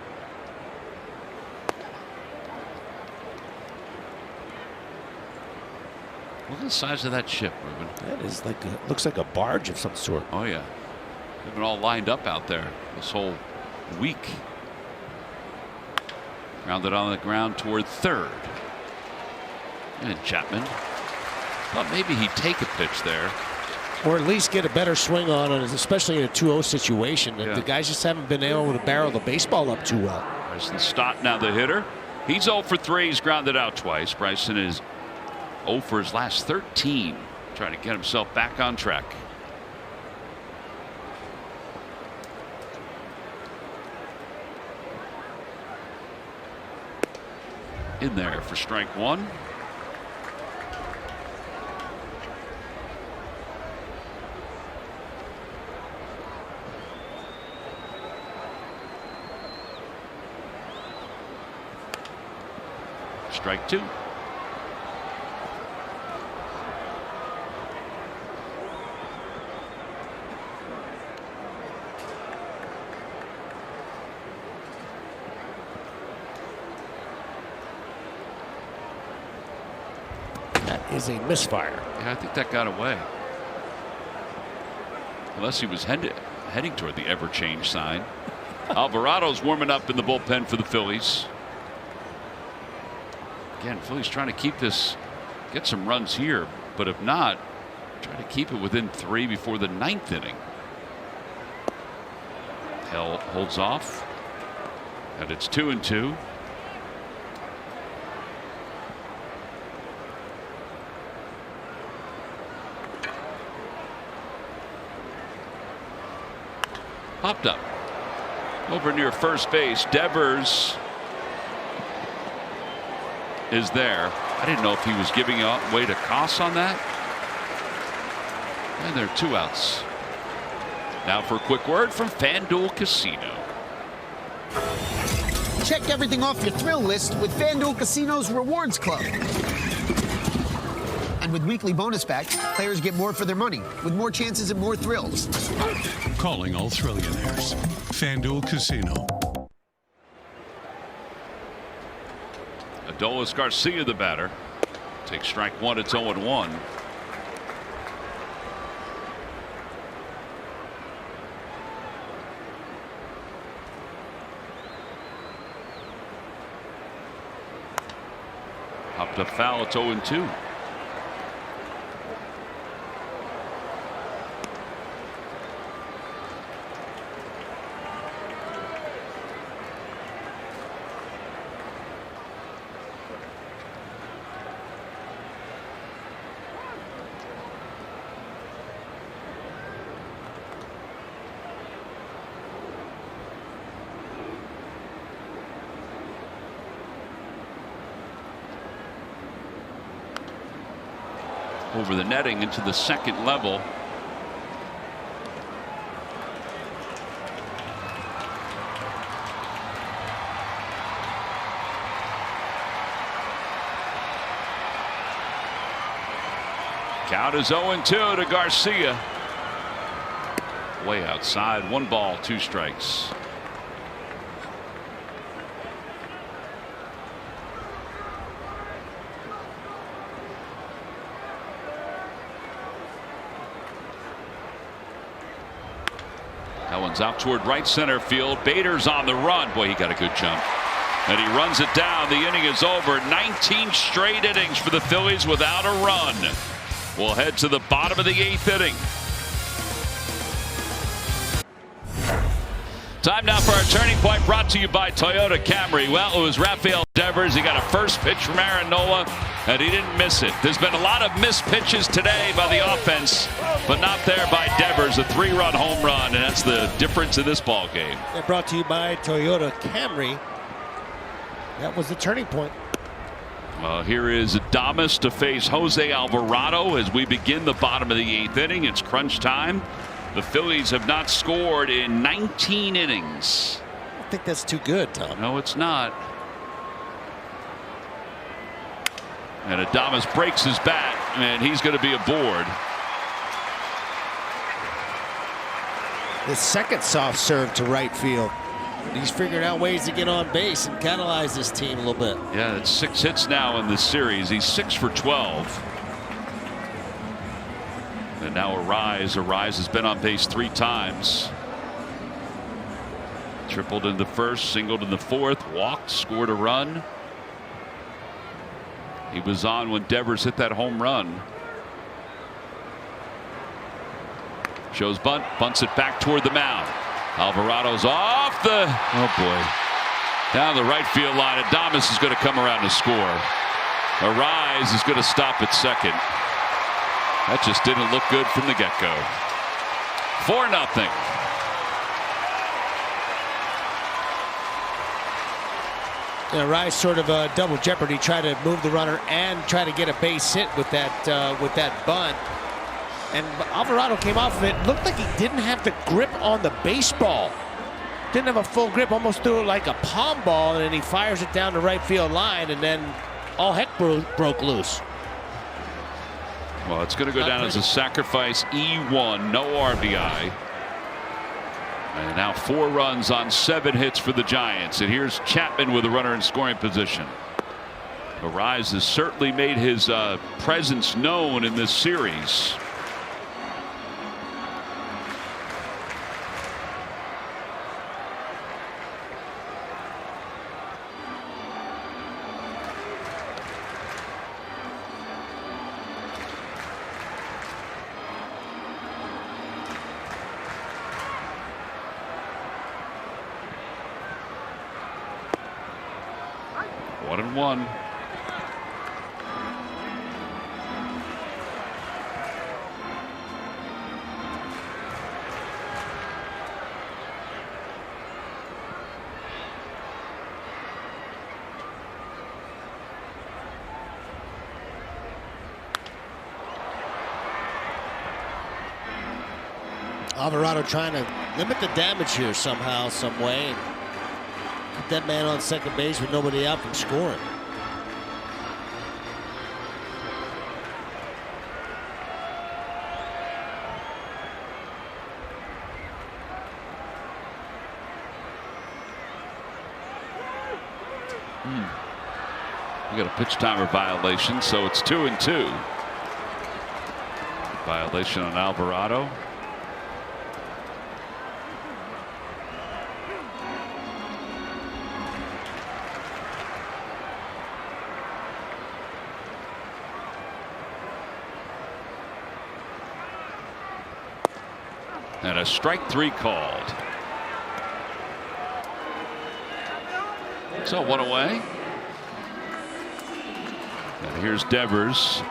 Look at the size of that ship, Ruben. That is like looks like a barge of some sort. Oh, yeah. They've been all lined up out there this whole week. Grounded on the ground toward third. And Chapman thought maybe he'd take a pitch there. Or at least get a better swing on it, especially in a 2-0 situation. Yeah. The guys just haven't been able to barrel the baseball up too well. Bryson Stott now the hitter. He's 0 for 3. He's grounded out twice. Bryson is 0 for his last 13. Trying to get himself back on track. In there for strike 1. Strike 2. is a misfire. Yeah, I think that got away. Unless he was heading toward the ever change sign. Alvarado's warming up in the bullpen for the Phillies. Again, Phillies trying to keep this, get some runs here, but if not, try to keep it within 3 before the 9th inning. Hell holds off, and it's 2-2. Popped up over near first base. Devers is there. I didn't know if he was giving way to Koss on that. And there are 2 outs. Now for a quick word from FanDuel Casino. Check everything off your thrill list with FanDuel Casino's Rewards Club. And with weekly bonus packs, players get more for their money, with more chances and more thrills. Calling all Thrillionaires. FanDuel Casino. Adolis Garcia, the batter. Takes strike 1. It's 0-1. Popped up foul. It's 0-2. Over the netting into the second level. Count is 0-2 to Garcia. Way outside. 1 ball, 2 strikes. That one's out toward right center field. Bader's on the run. Boy, he got a good jump. And he runs it down. The inning is over. 19 straight innings for the Phillies without a run. We'll head to the bottom of the 8th inning. Time now for our turning point, brought to you by Toyota Camry. Well, it was Rafael Devers. He got a first pitch from Aaron Nola, and he didn't miss it. There's been a lot of missed pitches today by the offense, but not there by Devers. A 3-run home run, and that's the difference in this ball game. They're brought to you by Toyota Camry. That was the turning point. Well, here is Adames to face Jose Alvarado as we begin the bottom of the 8th inning. It's crunch time. The Phillies have not scored in 19 innings. I don't think that's too good, Tom. No, it's not. And Adames breaks his bat, and he's going to be aboard. The second soft serve to right field. He's figured out ways to get on base and catalyze this team a little bit. Yeah, it's 6 hits now in this series. He's 6 for 12. And now Arise. Arise has been on base 3 times. Tripled in the first, singled in the fourth, walked, scored a run. He was on when Devers hit that home run. Shows bunt, bunts it back toward the mound. Alvarado's off the, oh boy, down the right field line. Adames is going to come around to score. Arise is going to stop at second. That just didn't look good from the get-go. 4-0. Yeah, Rice sort of a double jeopardy, try to move the runner and try to get a base hit with that bunt. And Alvarado came off of it. Looked like he didn't have the grip on the baseball. Didn't have a full grip, almost threw it like a palm ball, and then he fires it down the right field line, and then all heck broke loose. Well, it's going to go down as a sacrifice. E1, no RBI. And now 4 runs on 7 hits for the Giants. And here's Chapman with a runner in scoring position. Arise has certainly made his presence known in this series. One and one. Alvarado trying to limit the damage here somehow, some way. And put that man on second base with nobody out from scoring. We got a pitch timer violation, so it's 2-2. Violation on Alvarado. And a strike three called. So one away. And here's Devers.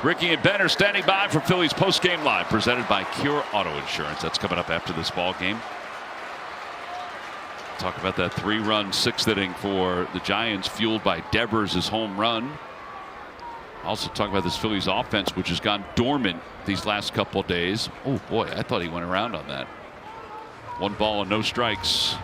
Ricky and Ben are standing by for Phillies postgame live, presented by Cure Auto Insurance. That's coming up after this ball game. Talk about that 3-run 6th inning for the Giants, fueled by Devers' home run. Also talk about this Phillies offense, which has gone dormant these last couple of days. Oh boy, I thought he went around on that. 1 ball and no strikes.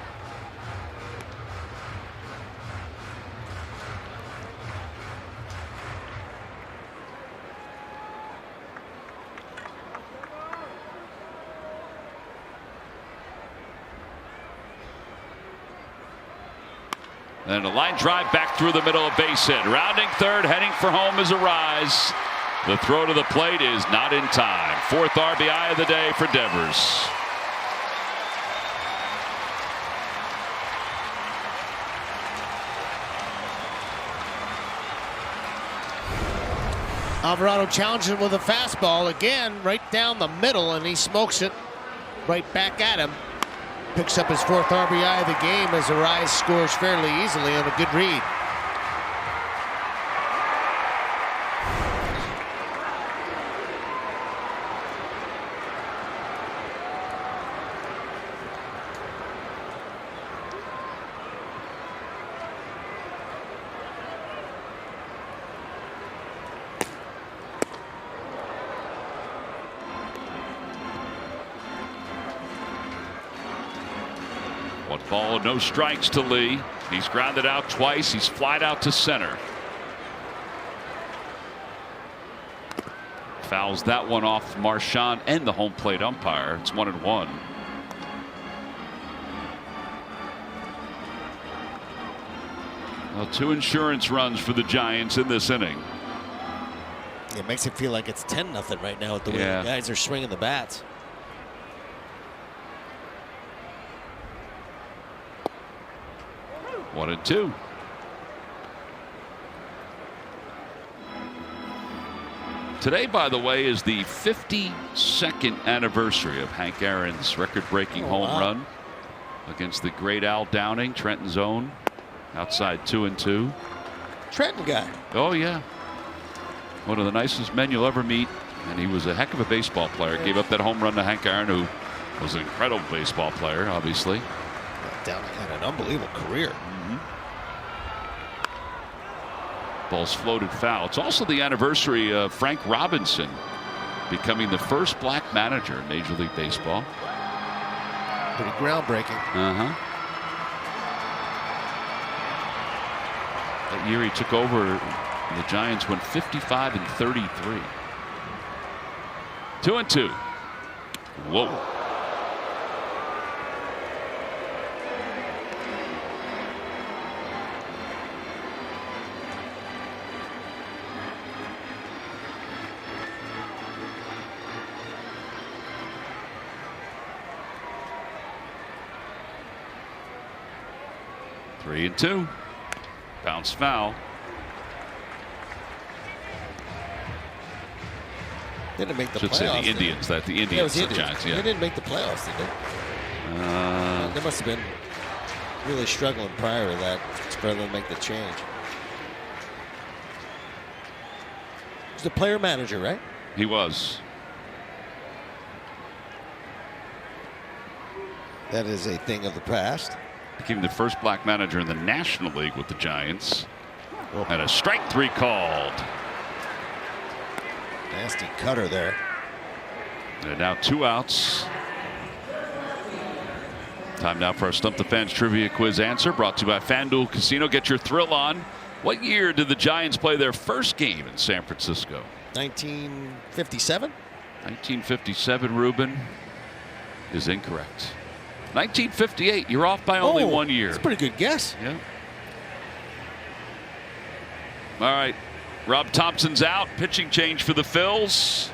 And a line drive back through the middle of base hit. Rounding third, heading for home is Arise. The throw to the plate is not in time. 4th RBI of the day for Devers. Alvarado challenges him with a fastball again, right down the middle, and he smokes it right back at him. Picks up his 4th RBI of the game as Arise scores fairly easily on a good read. One ball, no strikes to Lee. He's grounded out twice. He's flied out to center. Fouls that one off Marchand and the home plate umpire. It's 1-1. Well, 2 insurance runs for the Giants in this inning. It makes it feel like it's 10-0 right now with the way the guys are swinging the bats. One and two. Today, by the way, is the 52nd anniversary of Hank Aaron's record-breaking home run against the great Al Downing, Trenton's own, outside 2-2. Trenton guy. Oh yeah, one of the nicest men you'll ever meet, and he was a heck of a baseball player. Gave up that home run to Hank Aaron, who was an incredible baseball player, obviously. Downing had an unbelievable career. Ball's floated foul. It's also the anniversary of Frank Robinson becoming the first black manager in Major League Baseball. Pretty groundbreaking. That year he took over, the Giants went 55-33. 2-2. Whoa. 3-2. Bounce foul. They didn't make the Should playoffs. say the Indians. That the Indians, Yeah, the Giants. Yeah. They didn't make the playoffs, did they? They must have been really struggling prior to that for them to make the change. He's the player manager, right? He was. That is a thing of the past. Became the first black manager in the National League with the Giants. Had a strike 3 called. Nasty cutter there. And now 2 outs. Time now for our Stump the Fans trivia quiz answer, brought to you by FanDuel Casino. Get your thrill on. What year did the Giants play their first game in San Francisco? 1957? 1957, Ruben, is incorrect. 1958. You're off by only 1 year. That's a pretty good guess. Yeah. All right. Rob Thompson's out. Pitching change for the Phils.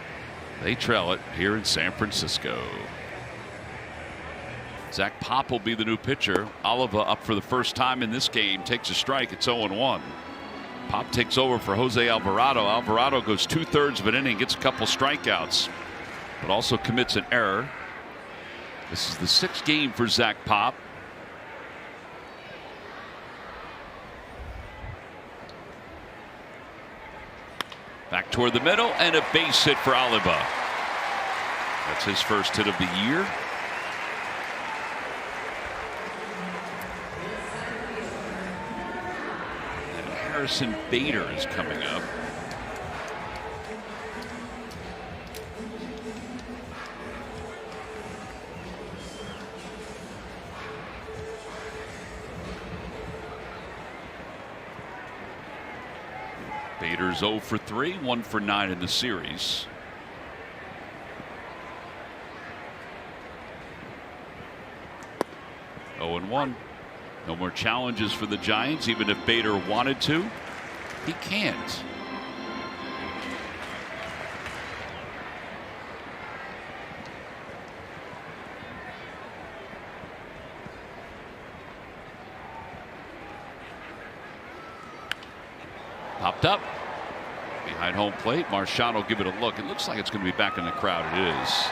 They trail it here in San Francisco. Zach Pop will be the new pitcher. Oliva up for the first time in this game. Takes a strike. It's 0-1. Pop takes over for Jose Alvarado. Alvarado goes 2/3 of an inning, gets a couple strikeouts, but also commits an error. This is the 6th game for Zach Pop. Back toward the middle, and a base hit for Oliva. That's his first hit of the year. And Harrison Bader is coming up. Bader's 0 for 3, 1 for 9 in the series. Oh and 1. No more challenges for the Giants. Even if Bader wanted to, he can't. Popped up behind home plate. Marchand will give it a look. It looks like it's going to be back in the crowd. It is.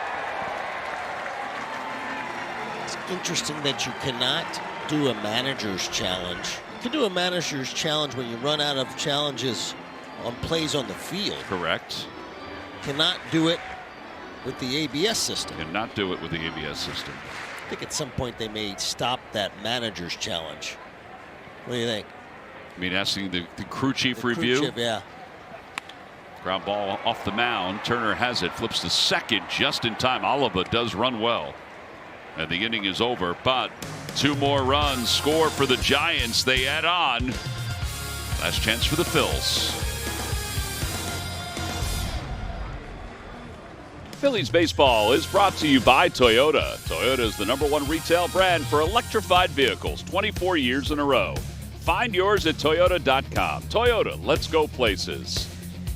It's interesting that you cannot do a manager's challenge. You can do a manager's challenge when you run out of challenges on plays on the field. Correct. Cannot do it with the ABS system. Cannot do it with the ABS system. I think at some point they may stop that manager's challenge. What do you think? I mean, asking the crew chief The crew review. chief, yeah. Ground ball off the mound. Turner has it. Flips to second just in time. Oliva does run well. And the inning is over. But 2 more runs score for the Giants. They add on. Last chance for the Phils. Phillies baseball is brought to you by Toyota. Toyota is the #1 retail brand for electrified vehicles 24 years in a row. Find yours at Toyota.com. Toyota, let's go places.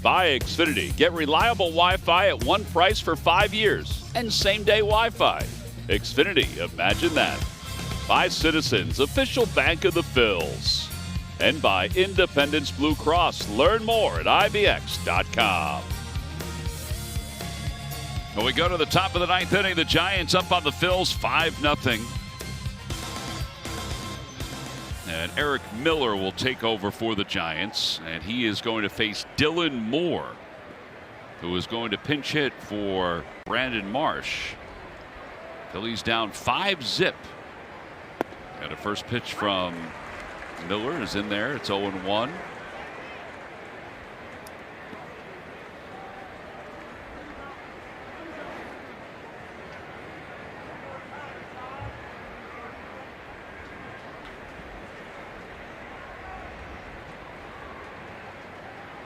By Xfinity. Get reliable Wi-Fi at one price for 5 years and same-day Wi-Fi. Xfinity, imagine that. By Citizens, official bank of the Phils. And by Independence Blue Cross. Learn more at IBX.com. Well, we go to the top of the 9th inning. The Giants up on the Phils 5-0. And Eric Miller will take over for the Giants, and he is going to face Dylan Moore, who is going to pinch hit for Brandon Marsh. Phillies down 5-0. And a first pitch from Miller is in there. It's 0-1.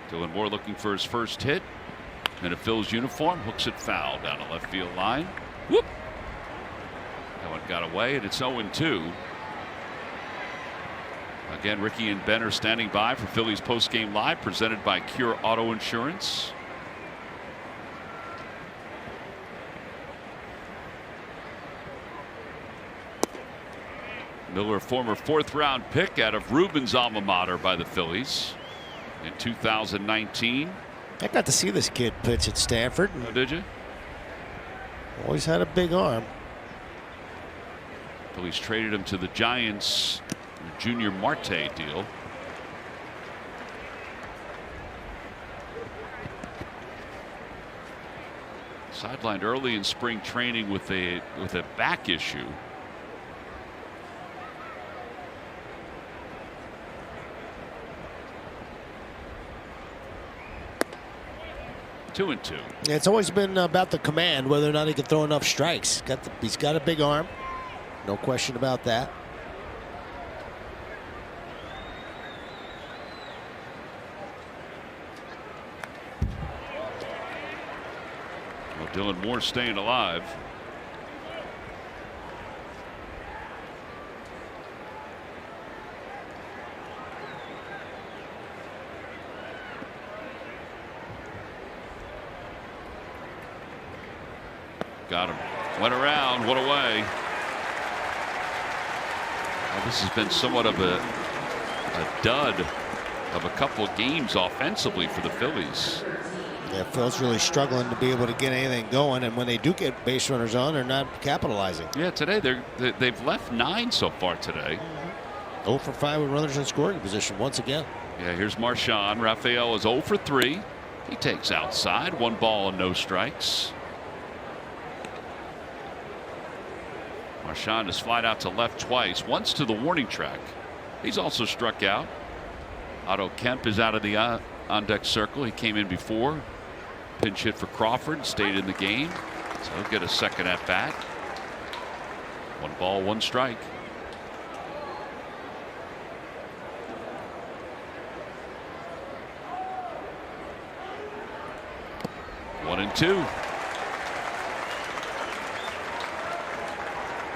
Dylan Moore looking for his first hit. In a Phil's uniform, hooks it foul down the left field line. Whoop! That one got away, and it's 0-2. Again, Ricky and Ben are standing by for Phillies postgame live, presented by Cure Auto Insurance. Miller, former 4th-round pick out of Rubin's alma mater by the Phillies in 2019. I got to see this kid pitch at Stanford. Oh, did you? Always had a big arm. Phillies traded him to the Giants, the Junior Marte deal. Sidelined early in spring training with a back issue. Two and two. Yeah, it's always been about the command, whether or not he can throw enough strikes. He's got a big arm. No question about that. Well, Dylan Moore staying alive. Got him. Went around. One away. Well, this has been somewhat of a dud of a couple of games offensively for the Phillies. Yeah, Phil's really struggling to be able to get anything going, and when they do get base runners on, they're not capitalizing. Yeah, today they've left 9 so far today. 0 for 5 with runners in scoring position once again. Yeah, here's Marchand. Rafael is 0 for 3. He takes outside. 1 ball and no strikes. Marchand has flied out to left twice, once to the warning track. He's also struck out. Otto Kemp is out of the on-deck circle. He came in before. Pinch hit for Crawford, stayed in the game. So he'll get a second at bat. 1 ball, 1 strike. One and 2.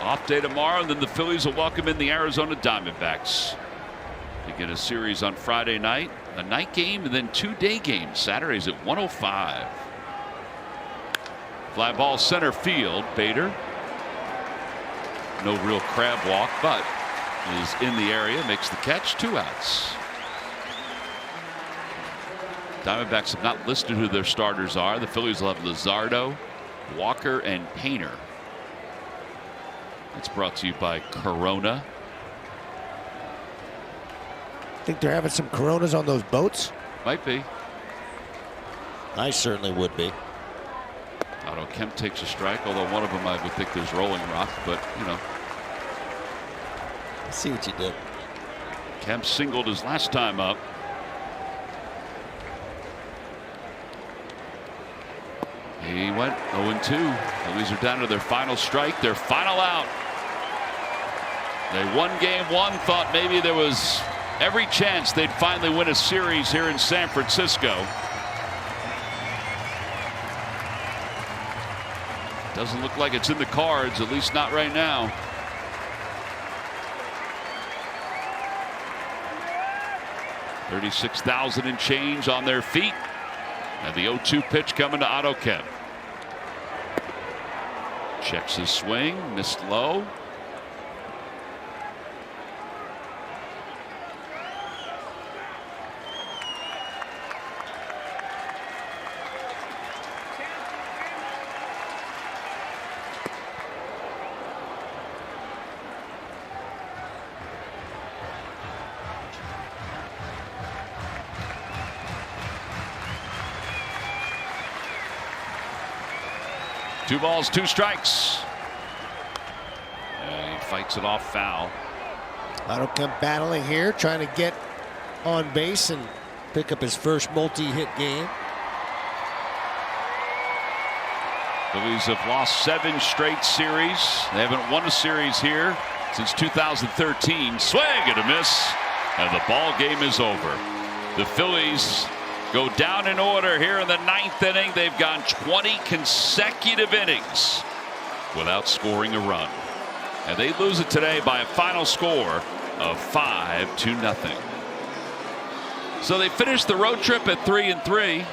Off day tomorrow, and then the Phillies will welcome in the Arizona Diamondbacks. Begin a series on Friday night, a night game, and then 2 day games. Saturdays at 1:05. Fly ball center field. Bader. No real crab walk, but is in the area, makes the catch. 2 outs. Diamondbacks have not listed who their starters are. The Phillies will have Luzardo, Walker, and Painter. It's brought to you by Corona. Think they're having some Coronas on those boats? Might be. I certainly would be. Otto Kemp takes a strike, although one of them I would think there's Rolling Rock, but you know. I see what you did. Kemp singled his last time up. He went 0-2. Phillies are down to their final strike, their final out. They won game 1, thought maybe there was every chance they'd finally win a series here in San Francisco. Doesn't look like it's in the cards, at least not right now. $36,000 and change on their feet. And the 0-2 pitch coming to Otto Kemp. Checks his swing, missed low. Two balls, 2 strikes. And he fights it off foul. Otto Kemp battling here, trying to get on base and pick up his first multi-hit game. Phillies have lost 7 straight series. They haven't won a series here since 2013. Swing and a miss, and the ball game is over. The Phillies go down in order here in the 9th inning. They've gone 20 consecutive innings without scoring a run. And they lose it today by a final score of 5-0. So they finished the road trip at 3-3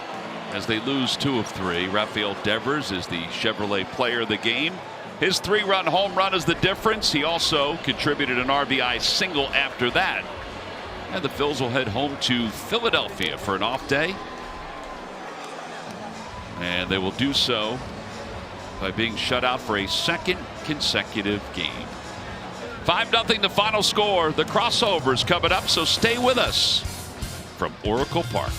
as they lose 2 of 3. Rafael Devers is the Chevrolet player of the game. His 3-run home run is the difference. He also contributed an RBI single after that. And the Phils will head home to Philadelphia for an off day. And they will do so by being shut out for a second consecutive game. 5-0 the final score. The crossover is coming up, so stay with us from Oracle Park.